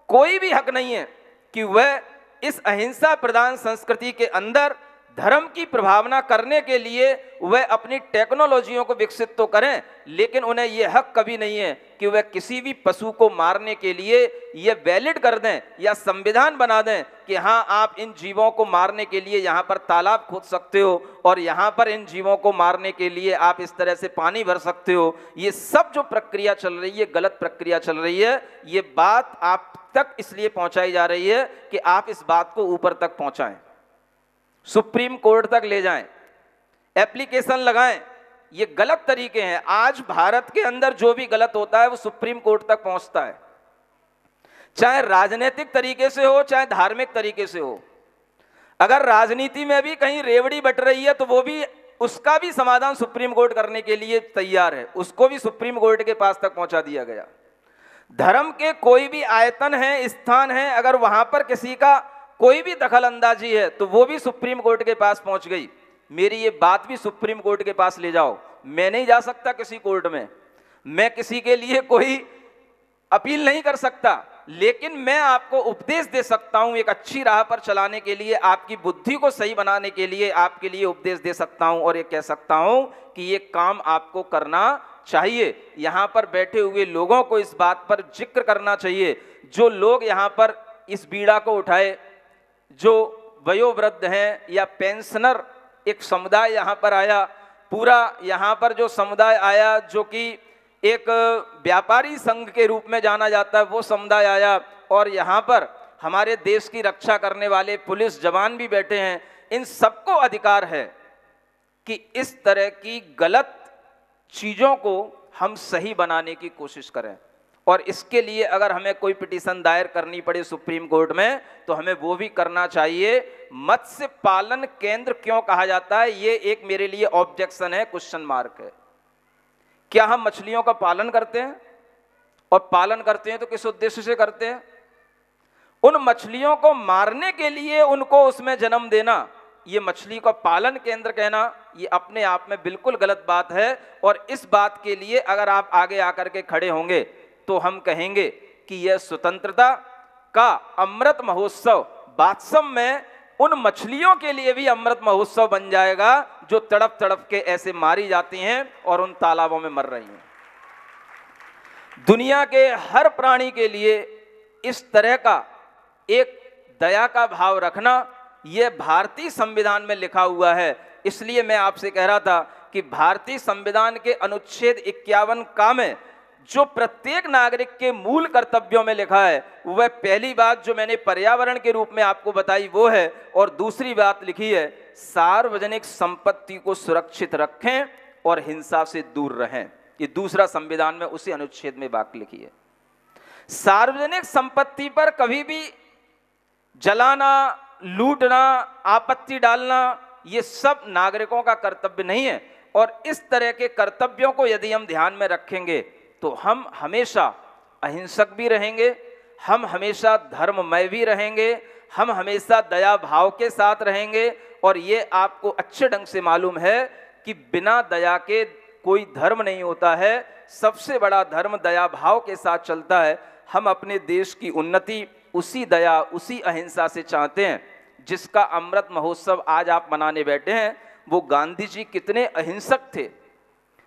कोई भी हक नहीं है कि वह इस अहिंसा प्रधान संस्कृति के अंदर धर्म की प्रभावना करने के लिए वह अपनी टेक्नोलॉजियों को विकसित तो करें, लेकिन उन्हें यह हक कभी नहीं है कि वह किसी भी पशु को मारने के लिए यह वैलिड कर दें या संविधान बना दें कि हाँ, आप इन जीवों को मारने के लिए यहाँ पर तालाब खोद सकते हो और यहाँ पर इन जीवों को मारने के लिए आप इस तरह से पानी भर सकते हो। ये सब जो प्रक्रिया चल रही है, गलत प्रक्रिया चल रही है। ये बात आप तक इसलिए पहुंचाई जा रही है कि आप इस बात को ऊपर तक पहुंचाएं, सुप्रीम कोर्ट तक ले जाएं, एप्लीकेशन लगाएं। ये गलत तरीके हैं। आज भारत के अंदर जो भी गलत होता है वो सुप्रीम कोर्ट तक पहुंचता है, चाहे राजनीतिक तरीके से हो चाहे धार्मिक तरीके से हो। अगर राजनीति में भी कहीं रेवड़ी बट रही है तो वो भी, उसका भी समाधान सुप्रीम कोर्ट करने के लिए तैयार है, उसको भी सुप्रीम कोर्ट के पास तक पहुंचा दिया गया। धर्म के कोई भी आयतन है, स्थान है, अगर वहां पर किसी का कोई भी दखल अंदाजी है तो वो भी सुप्रीम कोर्ट के पास पहुंच गई। मेरी ये बात भी सुप्रीम कोर्ट के पास ले जाओ। मैं नहीं जा सकता किसी कोर्ट में, मैं किसी के लिए कोई अपील नहीं कर सकता, लेकिन मैं आपको उपदेश दे सकता हूं, एक अच्छी राह पर चलाने के लिए, आपकी बुद्धि को सही बनाने के लिए आपके लिए उपदेश दे सकता हूं और ये कह सकता हूं कि ये काम आपको करना चाहिए। यहां पर बैठे हुए लोगों को इस बात पर जिक्र करना चाहिए। जो लोग यहां पर इस बीड़ा को उठाए, जो वयोवृद्ध हैं या पेंशनर, एक समुदाय यहां पर आया, पूरा यहां पर जो समुदाय आया जो कि एक व्यापारी संघ के रूप में जाना जाता है, वो समुदाय आया और यहां पर हमारे देश की रक्षा करने वाले पुलिस जवान भी बैठे हैं। इन सबको अधिकार है कि इस तरह की गलत चीजों को हम सही बनाने की कोशिश करें, और इसके लिए अगर हमें कोई पिटीशन दायर करनी पड़े सुप्रीम कोर्ट में तो हमें वो भी करना चाहिए। मत्स्य पालन केंद्र क्यों कहा जाता है, ये एक मेरे लिए ऑब्जेक्शन है, क्वेश्चन मार्क है। क्या हम मछलियों का पालन करते हैं? और पालन करते हैं तो किस उद्देश्य से करते हैं? उन मछलियों को मारने के लिए उनको उसमें जन्म देना, ये मछली का पालन केंद्र कहना, ये अपने आप में बिल्कुल गलत बात है। और इस बात के लिए अगर आप आगे आकर के खड़े होंगे तो हम कहेंगे कि यह स्वतंत्रता का अमृत महोत्सव वास्तव में उन मछलियों के लिए भी अमृत महोत्सव बन जाएगा जो तड़प तड़प के ऐसे मारी जाती हैं और उन तालाबों में मर रही हैं। दुनिया के हर प्राणी के लिए इस तरह का एक दया का भाव रखना, यह भारतीय संविधान में लिखा हुआ है। इसलिए मैं आपसे कह रहा था कि भारतीय संविधान के अनुच्छेद 51 का में जो प्रत्येक नागरिक के मूल कर्तव्यों में लिखा है, वह पहली बात जो मैंने पर्यावरण के रूप में आपको बताई वो है, और दूसरी बात लिखी है सार्वजनिक संपत्ति को सुरक्षित रखें और हिंसा से दूर रहें। ये दूसरा संविधान में उसी अनुच्छेद में बात लिखी है। सार्वजनिक संपत्ति पर कभी भी जलाना, लूटना, आपत्ति डालना, ये सब नागरिकों का कर्तव्य नहीं है। और इस तरह के कर्तव्यों को यदि हम ध्यान में रखेंगे तो हम हमेशा अहिंसक भी रहेंगे, हम हमेशा धर्ममय भी रहेंगे, हम हमेशा दया भाव के साथ रहेंगे। और ये आपको अच्छे ढंग से मालूम है कि बिना दया के कोई धर्म नहीं होता है। सबसे बड़ा धर्म दया भाव के साथ चलता है। हम अपने देश की उन्नति उसी दया, उसी अहिंसा से चाहते हैं जिसका अमृत महोत्सव आज आप मनाने बैठे हैं। वो गांधी जी कितने अहिंसक थे,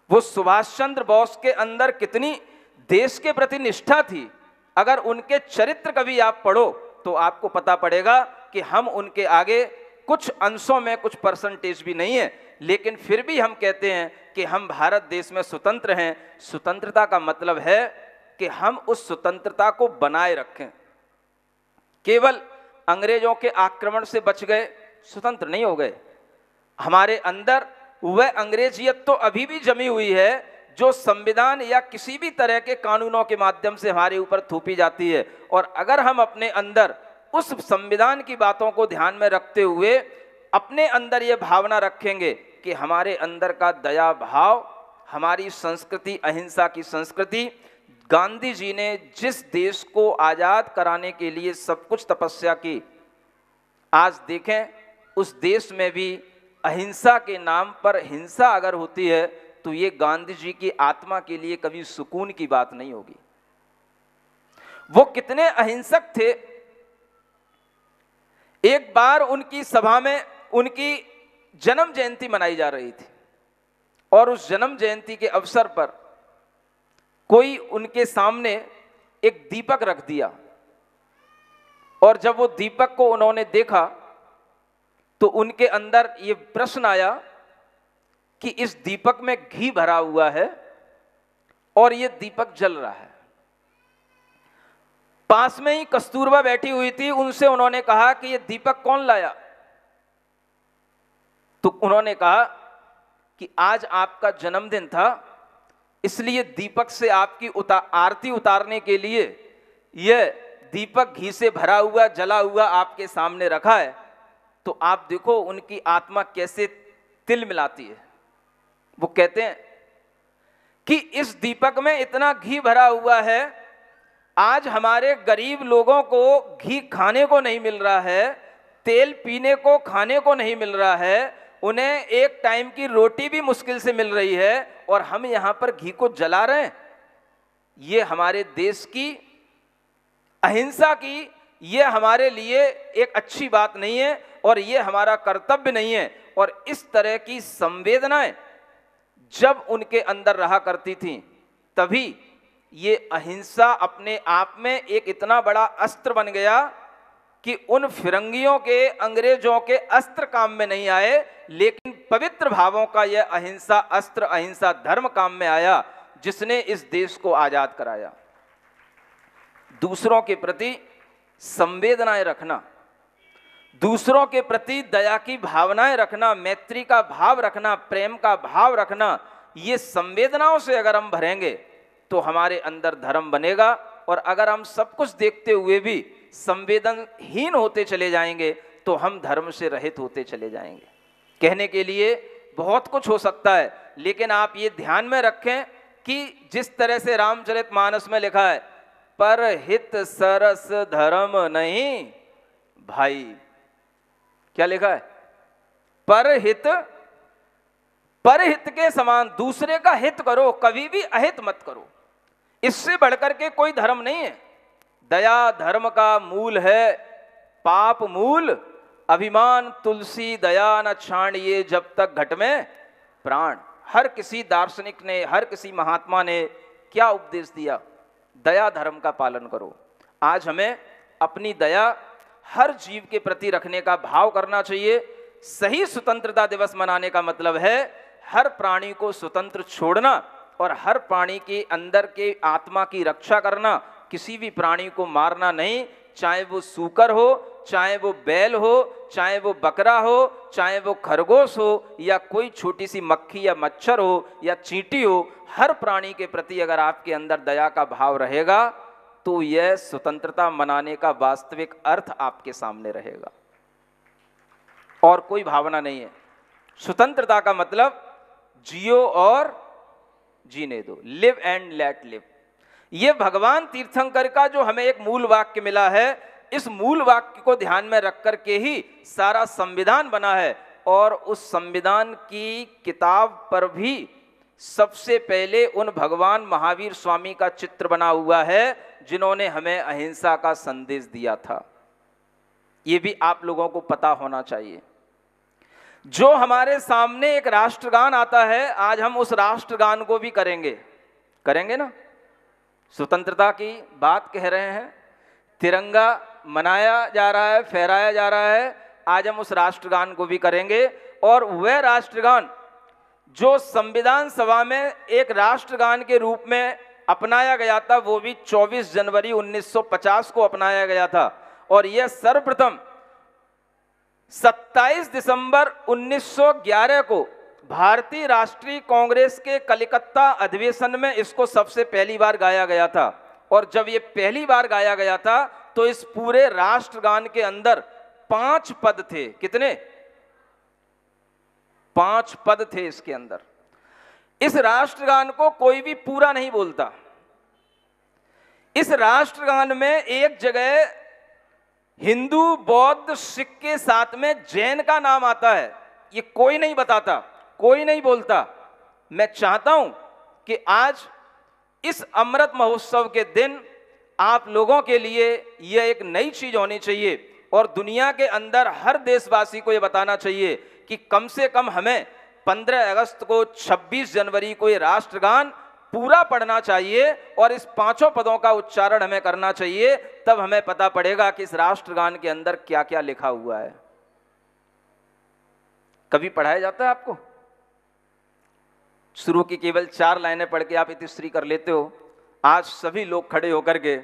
वो सुभाष चंद्र बोस के अंदर कितनी देश के प्रति निष्ठा थी। अगर उनके चरित्र कभी आप पढ़ो तो आपको पता पड़ेगा कि हम उनके आगे कुछ अंशों में, कुछ परसेंटेज भी नहीं है। लेकिन फिर भी हम कहते हैं कि हम भारत देश में स्वतंत्र हैं। स्वतंत्रता का मतलब है कि हम उस स्वतंत्रता को बनाए रखें। केवल अंग्रेजों के आक्रमण से बच गए, स्वतंत्र नहीं हो गए। हमारे अंदर वह अंग्रेजियत तो अभी भी जमी हुई है जो संविधान या किसी भी तरह के कानूनों के माध्यम से हमारे ऊपर थोपी जाती है। और अगर हम अपने अंदर उस संविधान की बातों को ध्यान में रखते हुए अपने अंदर ये भावना रखेंगे कि हमारे अंदर का दया भाव, हमारी संस्कृति अहिंसा की संस्कृति, गांधी जी ने जिस देश को आजाद कराने के लिए सब कुछ तपस्या की, आज देखें उस देश में भी अहिंसा के नाम पर हिंसा अगर होती है तो ये गांधी जी की आत्मा के लिए कभी सुकून की बात नहीं होगी। वो कितने अहिंसक थे। एक बार उनकी सभा में उनकी जन्म जयंती मनाई जा रही थी और उस जन्म जयंती के अवसर पर कोई उनके सामने एक दीपक रख दिया और जब वो दीपक को उन्होंने देखा तो उनके अंदर ये प्रश्न आया कि इस दीपक में घी भरा हुआ है और ये दीपक जल रहा है। पास में ही कस्तूरबा बैठी हुई थी, उनसे उन्होंने कहा कि ये दीपक कौन लाया? तो उन्होंने कहा कि आज आपका जन्मदिन था, इसलिए दीपक से आपकी आरती उतारने के लिए यह दीपक घी से भरा हुआ जला हुआ आपके सामने रखा है। तो आप देखो उनकी आत्मा कैसे तिल मिलाती है। वो कहते हैं कि इस दीपक में इतना घी भरा हुआ है, आज हमारे गरीब लोगों को घी खाने को नहीं मिल रहा है, तेल पीने को खाने को नहीं मिल रहा है, उन्हें एक टाइम की रोटी भी मुश्किल से मिल रही है और हम यहां पर घी को जला रहे हैं। ये हमारे देश की अहिंसा की, ये हमारे लिए एक अच्छी बात नहीं है और ये हमारा कर्तव्य नहीं है। और इस तरह की संवेदनाएं जब उनके अंदर रहा करती थी तभी ये अहिंसा अपने आप में एक इतना बड़ा अस्त्र बन गया कि उन फिरंगियों के, अंग्रेजों के अस्त्र काम में नहीं आए, लेकिन पवित्र भावों का यह अहिंसा अस्त्र, अहिंसा धर्म काम में आया, जिसने इस देश को आजाद कराया। दूसरों के प्रति संवेदनाएं रखना, दूसरों के प्रति दया की भावनाएं रखना, मैत्री का भाव रखना, प्रेम का भाव रखना, ये संवेदनाओं से अगर हम भरेंगे तो हमारे अंदर धर्म बनेगा। और अगर हम सब कुछ देखते हुए भी संवेदनहीन होते चले जाएंगे तो हम धर्म से रहित होते चले जाएंगे। कहने के लिए बहुत कुछ हो सकता है, लेकिन आप ये ध्यान में रखें कि जिस तरह से रामचरितमानस में लिखा है, परहित सरस धर्म नहीं भाई, क्या लिखा है? परहित, परहित के समान दूसरे का हित करो, कभी भी अहित मत करो। इससे बढ़कर के कोई धर्म नहीं है। दया धर्म का मूल है, पाप मूल अभिमान तुलसी दया न छाणिए जब तक घट में प्राण। हर किसी दार्शनिक ने, हर किसी महात्मा ने क्या उपदेश दिया? दया धर्म का पालन करो। आज हमें अपनी दया हर जीव के प्रति रखने का भाव करना चाहिए। सही स्वतंत्रता दिवस मनाने का मतलब है हर प्राणी को स्वतंत्र छोड़ना और हर प्राणी के अंदर के आत्मा की रक्षा करना, किसी भी प्राणी को मारना नहीं, चाहे वो सूकर हो, चाहे वो बैल हो, चाहे वो बकरा हो, चाहे वो खरगोश हो, या कोई छोटी सी मक्खी या मच्छर हो या चींटी हो। हर प्राणी के प्रति अगर आपके अंदर दया का भाव रहेगा तो यह स्वतंत्रता मनाने का वास्तविक अर्थ आपके सामने रहेगा, और कोई भावना नहीं है। स्वतंत्रता का मतलब जियो और जीने दो, लिव एंड लेट लिव। यह भगवान तीर्थंकर का जो हमें एक मूल वाक्य मिला है, इस मूल वाक्य को ध्यान में रख कर के ही सारा संविधान बना है। और उस संविधान की किताब पर भी सबसे पहले उन भगवान महावीर स्वामी का चित्र बना हुआ है जिन्होंने हमें अहिंसा का संदेश दिया था। ये भी आप लोगों को पता होना चाहिए। जो हमारे सामने एक राष्ट्रगान आता है, आज हम उस राष्ट्रगान को भी करेंगे ना। स्वतंत्रता की बात कह रहे हैं, तिरंगा मनाया जा रहा है, फहराया जा रहा है, आज हम उस राष्ट्रगान को भी करेंगे। और वह राष्ट्रगान जो संविधान सभा में एक राष्ट्रगान के रूप में अपनाया गया था, वो भी 24 जनवरी 1950 को अपनाया गया था। और यह सर्वप्रथम 27 दिसंबर 1911 को भारतीय राष्ट्रीय कांग्रेस के कलकत्ता अधिवेशन में इसको सबसे पहली बार गाया गया था। और जब ये पहली बार गाया गया था तो इस पूरे राष्ट्रगान के अंदर 5 पद थे। कितने? 5 पद थे इसके अंदर। इस राष्ट्रगान को कोई भी पूरा नहीं बोलता। इस राष्ट्रगान में एक जगह हिंदू, बौद्ध, सिख के साथ में जैन का नाम आता है। ये कोई नहीं बताता, कोई नहीं बोलता। मैं चाहता हूं कि आज इस अमृत महोत्सव के दिन आप लोगों के लिए यह एक नई चीज होनी चाहिए और दुनिया के अंदर हर देशवासी को यह बताना चाहिए कि कम से कम हमें 15 अगस्त को, 26 जनवरी को ये राष्ट्रगान पूरा पढ़ना चाहिए और इस 5 पदों का उच्चारण हमें करना चाहिए। तब हमें पता पड़ेगा कि इस राष्ट्रगान के अंदर क्या क्या लिखा हुआ है। कभी पढ़ाया जाता है आपको? शुरू की केवल 4 लाइनें पढ़ के आप इतिश्री कर लेते हो। आज सभी लोग खड़े होकर के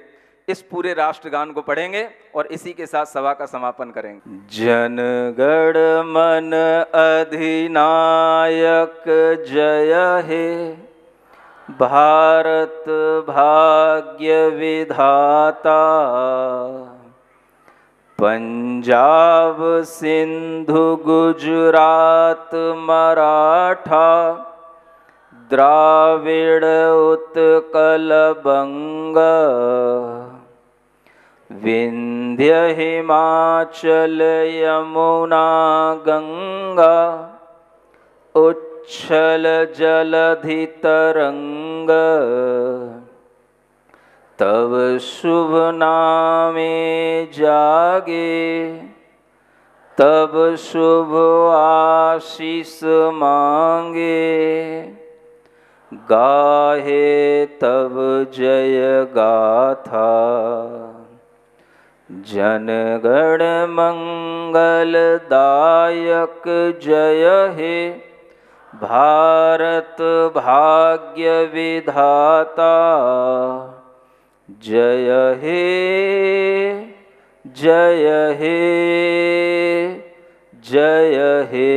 इस पूरे राष्ट्रगान को पढ़ेंगे और इसी के साथ सभा का समापन करेंगे। जन गण मन अधिनायक जय हे, भारत भाग्य विधाता, पंजाब सिंधु गुजरात मराठा, द्राविड़ उत्कल बंग, विंध्य हिमाचल यमुना गंगा, उच्छल जलधि तरंग, तब शुभ नामे जागे, तब शुभ आशीष मांगे, गाहे तब जय गाथा, जन गण मंगल दायक जय हे, भारत भाग्य विधाता जय हे, जय हे, जय हे,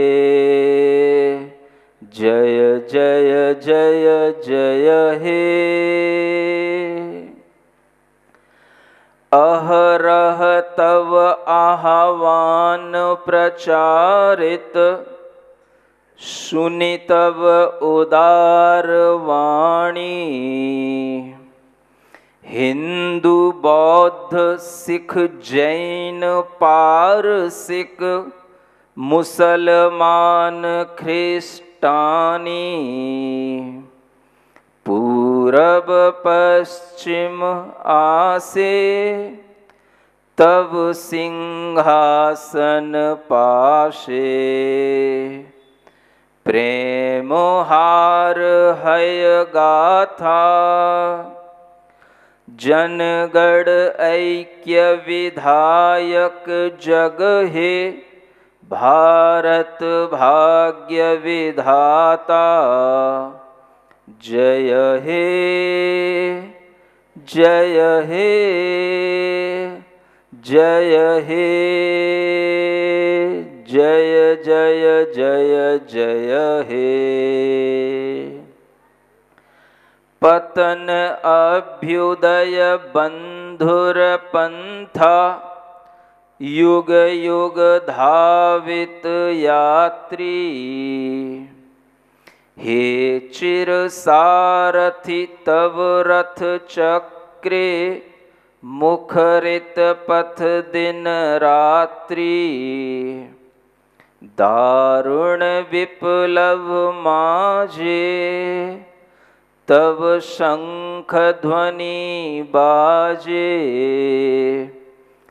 जय जय जय जय हे। अहरह तव आह्वान प्रचारित, सुनि तव उदार वाणी, हिंदू बौद्ध सिख जैन पारसिक, मुसलमान ख्रिस्तानी, पूरब पश्चिम आसे, तब सिंहासन पाशे, प्रेम हार है गाथा, जनगण ऐक्य विधायक जग हे, भारत भाग्य विधाता जय हे, जय हे, जय हे, जय जय जय जय हे। पतन अभ्युदय बंधुर पंथा, युग युग धावित यात्री, हे चिर सारथि तव रथ चक्रे, मुखरित पथ दिन रात्रि, दारुण विप्लव माझे, तब शंख ध्वनि बाजे,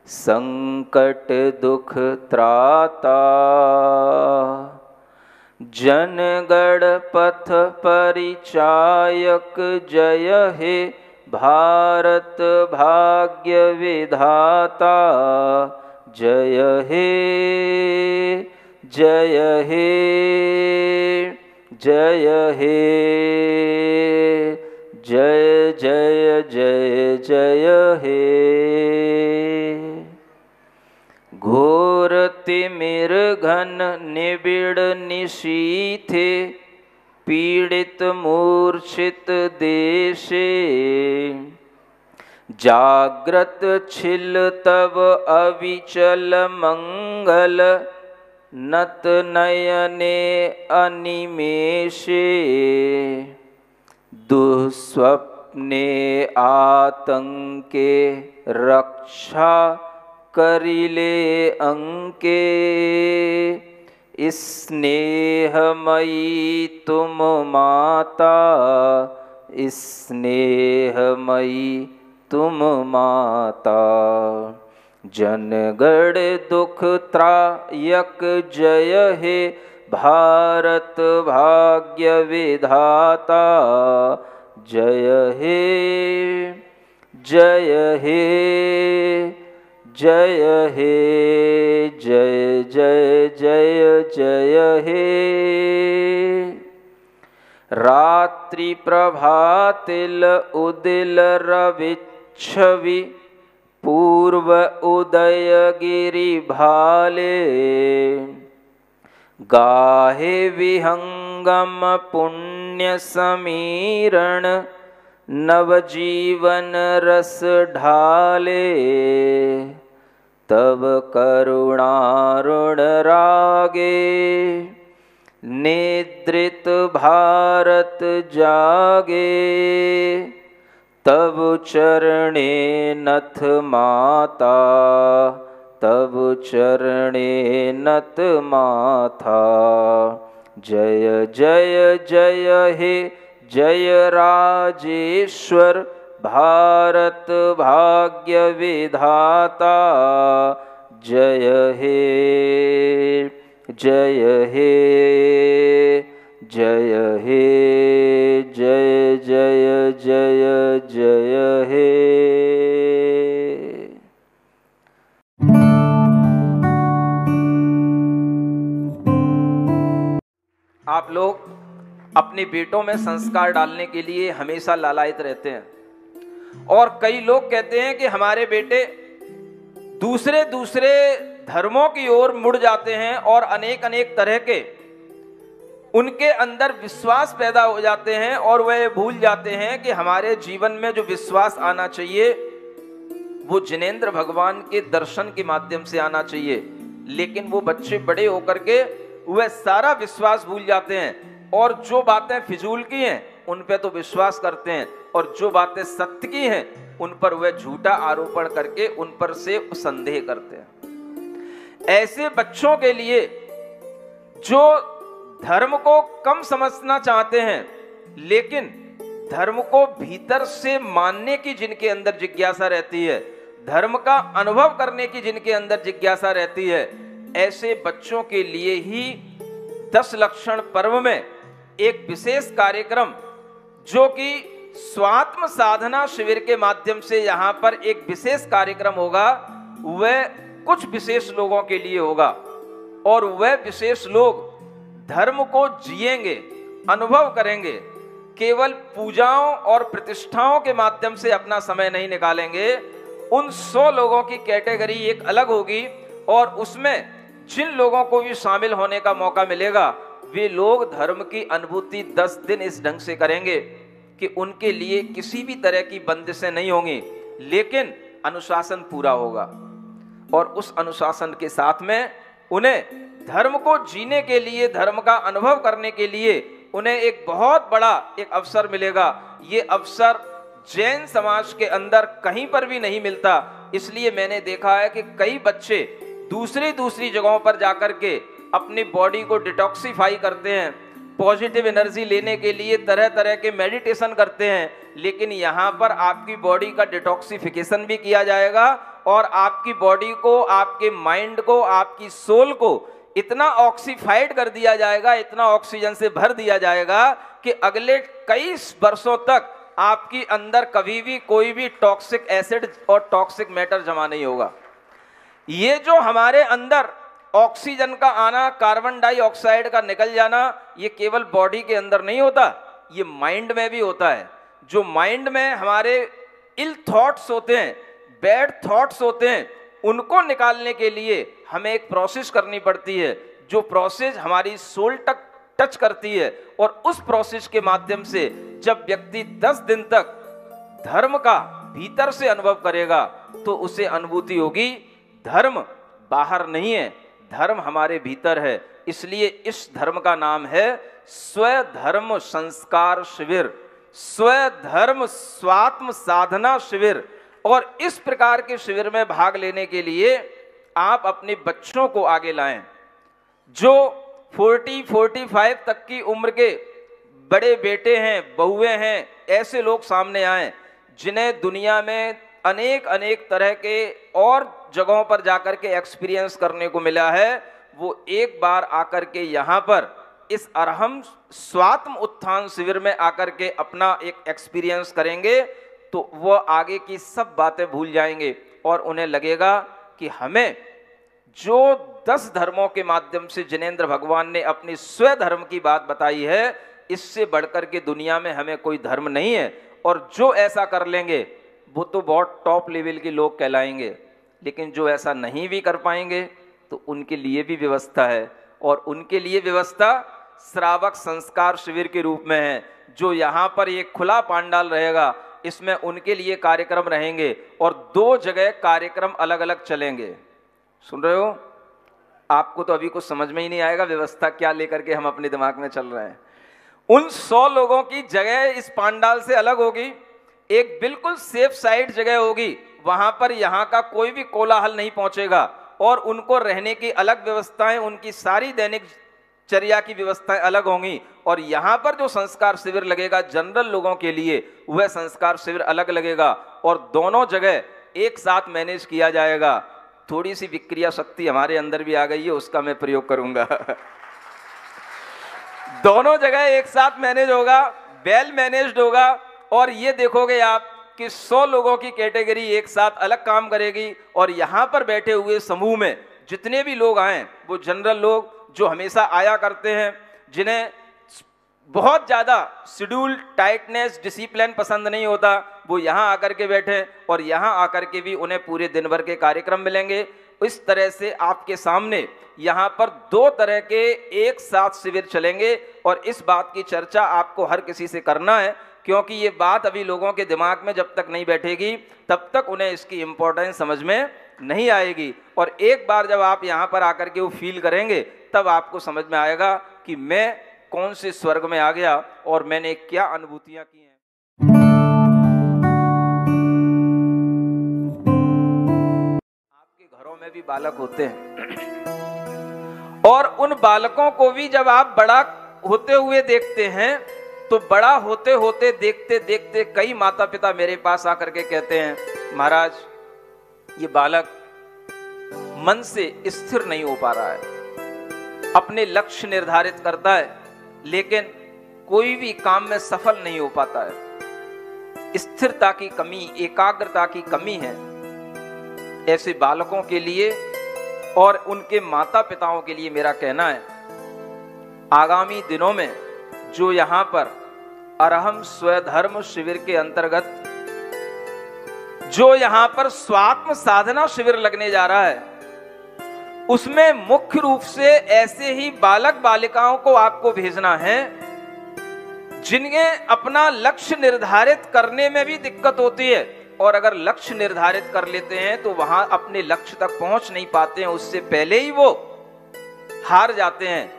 संकट दुख त्राता, जनगण पथ परिचायक जय हे, भारत भाग्य विधाता जय हे जय हे जय हे जय जय जय जय हे। घोर तिमिर घन निबिड़ निशीथे पीड़ित मूर्छित देशे जाग्रत छिल तब अविचल मंगल नत नयने अनिमेषे दुःस्वप्ने आतंके रक्षा करिले अंके स्नेहमयी तुम माता स्नेहमयी तुम माता। जनगण दुख त्रायक जय हे भारत भाग्य विधाता जय हे जय हे जय हे जय जय जय जय हे। रात्रि प्रभातिल उदिल रविच्छवि पूर्व उदय गिरि भाले गाहे विहंगम पुण्य समीरण नवजीवन रस ढाले तब करुणारुण रागे निद्रित भारत जागे तब चरणे नथ माता तब चरणे नत माथा। जय जय जय हे जय राजेश्वर भारत भाग्य विधाता जय हे जय हे जय हे जय जय जय जय हे। आप लोग अपने बेटों में संस्कार डालने के लिए हमेशा लालायित रहते हैं और कई लोग कहते हैं कि हमारे बेटे दूसरे दूसरे धर्मों की ओर मुड़ जाते हैं और अनेक अनेक तरह के उनके अंदर विश्वास पैदा हो जाते हैं और वह भूल जाते हैं कि हमारे जीवन में जो विश्वास आना चाहिए वो जिनेंद्र भगवान के दर्शन के माध्यम से आना चाहिए। लेकिन वो बच्चे बड़े होकर के वह सारा विश्वास भूल जाते हैं और जो बातें फिजूल की हैं उन पे तो विश्वास करते हैं और जो बातें सत्य की हैं उन पर वह झूठा आरोपण करके उन पर से संदेह करते हैं। ऐसे बच्चों के लिए जो धर्म को कम समझना चाहते हैं लेकिन धर्म को भीतर से मानने की जिनके अंदर जिज्ञासा रहती है, धर्म का अनुभव करने की जिनके अंदर जिज्ञासा रहती है, ऐसे बच्चों के लिए ही 10 लक्षण पर्व में एक विशेष कार्यक्रम जो कि स्वात्म साधना शिविर के माध्यम से यहाँ पर एक विशेष कार्यक्रम होगा, वह कुछ विशेष लोगों के लिए होगा और वह विशेष लोग धर्म को जिएंगे, अनुभव करेंगे। केवल पूजाओं और प्रतिष्ठाओं के माध्यम से अपना समय नहीं निकालेंगे। उन 100 लोगों की कैटेगरी एक अलग होगी और उसमें जिन लोगों को भी शामिल होने का मौका मिलेगा वे लोग धर्म की अनुभूति 10 दिन इस ढंग से करेंगे कि उनके लिए किसी भी तरह की बंदिशें नहीं होंगी, लेकिन अनुशासन पूरा होगा और उस अनुशासन के साथ में उन्हें धर्म को जीने के लिए, धर्म का अनुभव करने के लिए उन्हें एक बहुत बड़ा एक अवसर मिलेगा। ये अवसर जैन समाज के अंदर कहीं पर भी नहीं मिलता। इसलिए मैंने देखा है कि कई बच्चे दूसरी जगहों पर जाकर के अपनी बॉडी को डिटॉक्सिफाई करते हैं, पॉजिटिव एनर्जी लेने के लिए तरह तरह के मेडिटेशन करते हैं, लेकिन यहाँ पर आपकी बॉडी का डिटॉक्सिफिकेशन भी किया जाएगा और आपकी बॉडी को, आपके माइंड को, आपकी सोल को इतना ऑक्सीफाइड कर दिया जाएगा, इतना ऑक्सीजन से भर दिया जाएगा कि अगले कई वर्षों तक आपकी अंदर कभी भी कोई भी टॉक्सिक एसिड और टॉक्सिक मैटर जमा नहीं होगा। ये जो हमारे अंदर ऑक्सीजन का आना, कार्बन डाइऑक्साइड का निकल जाना, ये केवल बॉडी के अंदर नहीं होता, ये माइंड में भी होता है। जो माइंड में हमारे इल थॉट्स होते हैं, बैड थॉट्स होते हैं, उनको निकालने के लिए हमें एक प्रोसेस करनी पड़ती है, जो प्रोसेस हमारी सोल तक टच करती है। और उस प्रोसेस के माध्यम से जब व्यक्ति 10 दिन तक धर्म का भीतर से अनुभव करेगा तो उसे अनुभूति होगी धर्म बाहर नहीं है, धर्म हमारे भीतर है। इसलिए इस धर्म का नाम है स्वधर्म संस्कार शिविर, स्वधर्म स्वात्म साधना शिविर। और इस प्रकार के शिविर में भाग लेने के लिए आप अपने बच्चों को आगे लाएं। जो 40-45 तक की उम्र के बड़े बेटे हैं, बहुएं हैं, ऐसे लोग सामने आएं जिन्हें दुनिया में अनेक अनेक तरह के और जगहों पर जाकर के एक्सपीरियंस करने को मिला है। वो एक बार आकर के यहाँ पर इस अरहम स्वात्म उत्थान शिविर में आकर के अपना एक एक्सपीरियंस करेंगे तो वो आगे की सब बातें भूल जाएंगे और उन्हें लगेगा कि हमें जो 10 धर्मों के माध्यम से जिनेंद्र भगवान ने अपनी स्वधर्म की बात बताई है, इससे बढ़कर के दुनिया में हमें कोई धर्म नहीं है। और जो ऐसा कर लेंगे वो तो बहुत टॉप लेवल के लोग कहलाएंगे, लेकिन जो ऐसा नहीं भी कर पाएंगे तो उनके लिए भी व्यवस्था है। और उनके लिए व्यवस्था श्रावक संस्कार शिविर के रूप में है, जो यहाँ पर एक खुला पांडाल रहेगा, इसमें उनके लिए कार्यक्रम रहेंगे और 2 जगह कार्यक्रम अलग अलग चलेंगे। सुन रहे हो? आपको तो अभी कुछ समझ में ही नहीं आएगा व्यवस्था क्या लेकर के हम अपने दिमाग में चल रहे हैं। उन 100 लोगों की जगह इस पांडाल से अलग होगी, एक बिल्कुल सेफ साइड जगह होगी, वहां पर यहाँ का कोई भी कोलाहल नहीं पहुंचेगा और उनको रहने की अलग व्यवस्थाएं, उनकी सारी दैनिक चर्या की व्यवस्थाएं अलग होंगी। और यहाँ पर जो संस्कार शिविर लगेगा जनरल लोगों के लिए, वह संस्कार शिविर अलग लगेगा और दोनों जगह एक साथ मैनेज किया जाएगा। थोड़ी सी विक्रिया शक्ति हमारे अंदर भी आ गई है, उसका मैं प्रयोग करूंगा। दोनों जगह एक साथ मैनेज होगा, वेल मैनेज्ड होगा। और ये देखोगे आप कि 100 लोगों की कैटेगरी एक साथ अलग काम करेगी और यहाँ पर बैठे हुए समूह में जितने भी लोग आए वो जनरल लोग जो हमेशा आया करते हैं, जिन्हें बहुत ज़्यादा शेड्यूल, टाइटनेस, डिसिप्लिन पसंद नहीं होता, वो यहाँ आकर के बैठे और यहाँ आकर के भी उन्हें पूरे दिन भर के कार्यक्रम मिलेंगे। इस तरह से आपके सामने यहाँ पर 2 तरह के एक साथ शिविर चलेंगे और इस बात की चर्चा आपको हर किसी से करना है, क्योंकि ये बात अभी लोगों के दिमाग में जब तक नहीं बैठेगी तब तक उन्हें इसकी इम्पोर्टेंस समझ में नहीं आएगी। और एक बार जब आप यहाँ पर आकर के वो फील करेंगे तब आपको समझ में आएगा कि मैं कौन से स्वर्ग में आ गया और मैंने क्या अनुभूतियां की हैं। आपके घरों में भी बालक होते हैं और उन बालकों को भी जब आप बड़ा होते हुए देखते हैं तो बड़ा होते होते देखते देखते कई माता पिता मेरे पास आकर के कहते हैं, महाराज ये बालक मन से स्थिर नहीं हो पा रहा है, अपने लक्ष्य निर्धारित करता है लेकिन कोई भी काम में सफल नहीं हो पाता है, स्थिरता की कमी, एकाग्रता की कमी है। ऐसे बालकों के लिए और उनके माता पिताओं के लिए मेरा कहना है, आगामी दिनों में जो यहाँ पर अरहम स्वधर्म शिविर के अंतर्गत जो यहाँ पर स्वात्म साधना शिविर लगने जा रहा है, उसमें मुख्य रूप से ऐसे ही बालक बालिकाओं को आपको भेजना है जिन्हें अपना लक्ष्य निर्धारित करने में भी दिक्कत होती है, और अगर लक्ष्य निर्धारित कर लेते हैं तो वहां अपने लक्ष्य तक पहुंच नहीं पाते हैं, उससे पहले ही वो हार जाते हैं।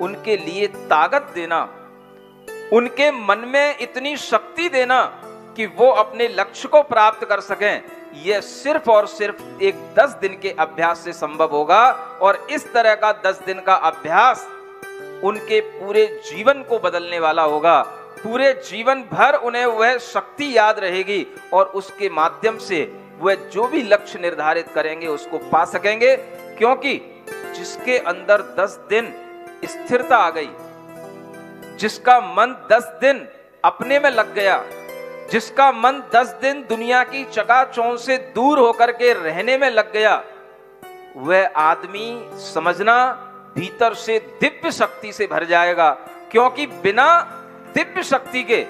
उनके लिए ताकत देना, उनके मन में इतनी शक्ति देना कि वो अपने लक्ष्य को प्राप्त कर सकें, यह सिर्फ और सिर्फ एक 10 दिन के अभ्यास से संभव होगा। और इस तरह का 10 दिन का अभ्यास उनके पूरे जीवन को बदलने वाला होगा। पूरे जीवन भर उन्हें वह शक्ति याद रहेगी और उसके माध्यम से वह जो भी लक्ष्य निर्धारित करेंगे उसको पा सकेंगे। क्योंकि जिसके अंदर 10 दिन स्थिरता आ गई, जिसका मन 10 दिन अपने में लग गया, जिसका मन 10 दिन दुनिया की चकाचौंध से दूर होकर के रहने में लग गया, वह आदमी समझना भीतर से दिव्य शक्ति से भर जाएगा, क्योंकि बिना दिव्य शक्ति के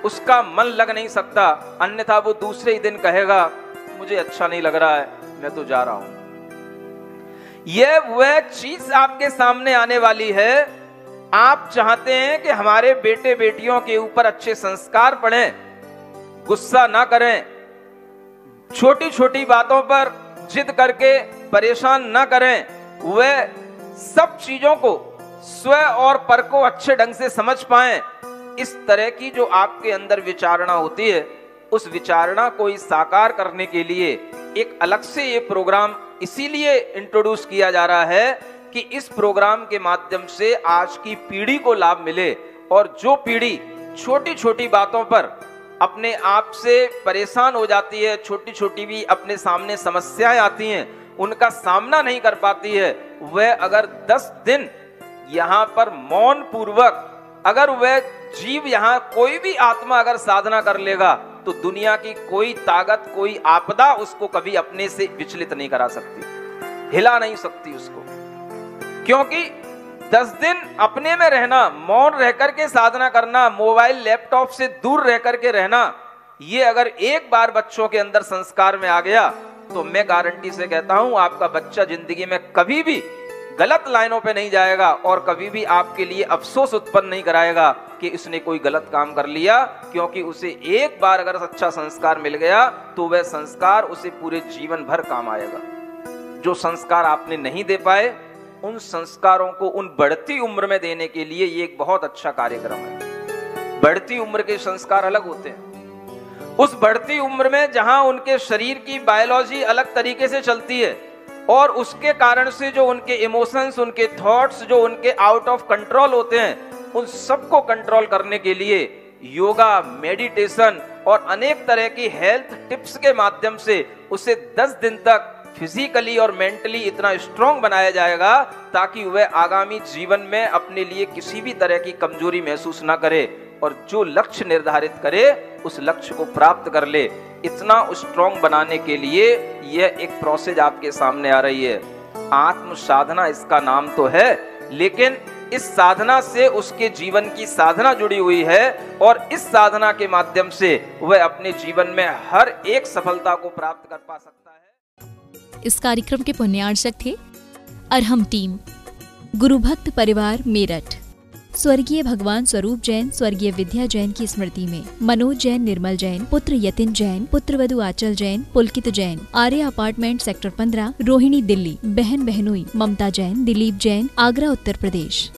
उसका मन लग नहीं सकता, अन्यथा वो दूसरे ही दिन कहेगा मुझे अच्छा नहीं लग रहा है, मैं तो जा रहा हूं। यह वह चीज आपके सामने आने वाली है। आप चाहते हैं कि हमारे बेटे बेटियों के ऊपर अच्छे संस्कार पड़ें, गुस्सा ना करें, छोटी छोटी बातों पर जिद करके परेशान ना करें, वह सब चीजों को स्व और पर को अच्छे ढंग से समझ पाएं। इस तरह की जो आपके अंदर विचारणा होती है, उस विचारणा को साकार करने के लिए एक अलग से ये प्रोग्राम इसीलिए इंट्रोड्यूस किया जा रहा है कि इस प्रोग्राम के माध्यम से आज की पीढ़ी को लाभ मिले, और जो पीढ़ी छोटी छोटी बातों पर अपने आप से परेशान हो जाती है, छोटी छोटी भी अपने सामने समस्याएं आती हैं, उनका सामना नहीं कर पाती है, वह अगर 10 दिन यहाँ पर मौन पूर्वक अगर वह जीव, यहाँ कोई भी आत्मा अगर साधना कर लेगा तो दुनिया की कोई ताकत, कोई आपदा उसको कभी अपने से विचलित नहीं करा सकती, हिला नहीं सकती उसको। क्योंकि 10 दिन अपने में रहना, मौन रह करके साधना करना, मोबाइल लैपटॉप से दूर रह करके रहना, ये अगर एक बार बच्चों के अंदर संस्कार में आ गया तो मैं गारंटी से कहता हूं आपका बच्चा जिंदगी में कभी भी गलत लाइनों पे नहीं जाएगा और कभी भी आपके लिए अफसोस उत्पन्न नहीं कराएगा कि इसने कोई गलत काम कर लिया, क्योंकि उसे एक बार अगर अच्छा संस्कार मिल गया तो वह संस्कार उसे पूरे जीवन भर काम आएगा। जो संस्कार आपने नहीं दे पाए, उन संस्कारों को उन बढ़ती उम्र में देने के लिए ये एक बहुत अच्छा कार्यक्रम है। बढ़ती उम्र के संस्कार अलग होते हैं। उस बढ़ती उम्र में जहां उनके शरीर की बायोलॉजी अलग तरीके से चलती है और उसके कारण से जो उनके इमोशंस, उनके थॉट्स जो उनके आउट ऑफ कंट्रोल होते हैं, उन सबको कंट्रोल करने के लिए योगा, मेडिटेशन और अनेक तरह की हेल्थ टिप्स के माध्यम से उसे 10 दिन तक फिजिकली और मेंटली इतना स्ट्रांग बनाया जाएगा ताकि वह आगामी जीवन में अपने लिए किसी भी तरह की कमजोरी महसूस ना करे और जो लक्ष्य निर्धारित करे उस लक्ष्य को प्राप्त कर ले। इतना स्ट्रांग बनाने के लिए यह एक प्रोसेस आपके सामने आ रही है। आत्म साधना इसका नाम तो है, लेकिन इस साधना से उसके जीवन की साधना जुड़ी हुई है और इस साधना के माध्यम से वह अपने जीवन में हर एक सफलता को प्राप्त कर पा सकता है। इस कार्यक्रम के पुण्यार्चक थे अरहम टीम, गुरुभक्त परिवार मेरठ। स्वर्गीय भगवान स्वरूप जैन, स्वर्गीय विद्या जैन की स्मृति में मनोज जैन, निर्मल जैन, पुत्र यतिन जैन, पुत्रवधू आंचल जैन, पुलकित जैन, आर्य अपार्टमेंट सेक्टर 15, रोहिणी दिल्ली, बहन बहनोई ममता जैन, दिलीप जैन, आगरा उत्तर प्रदेश।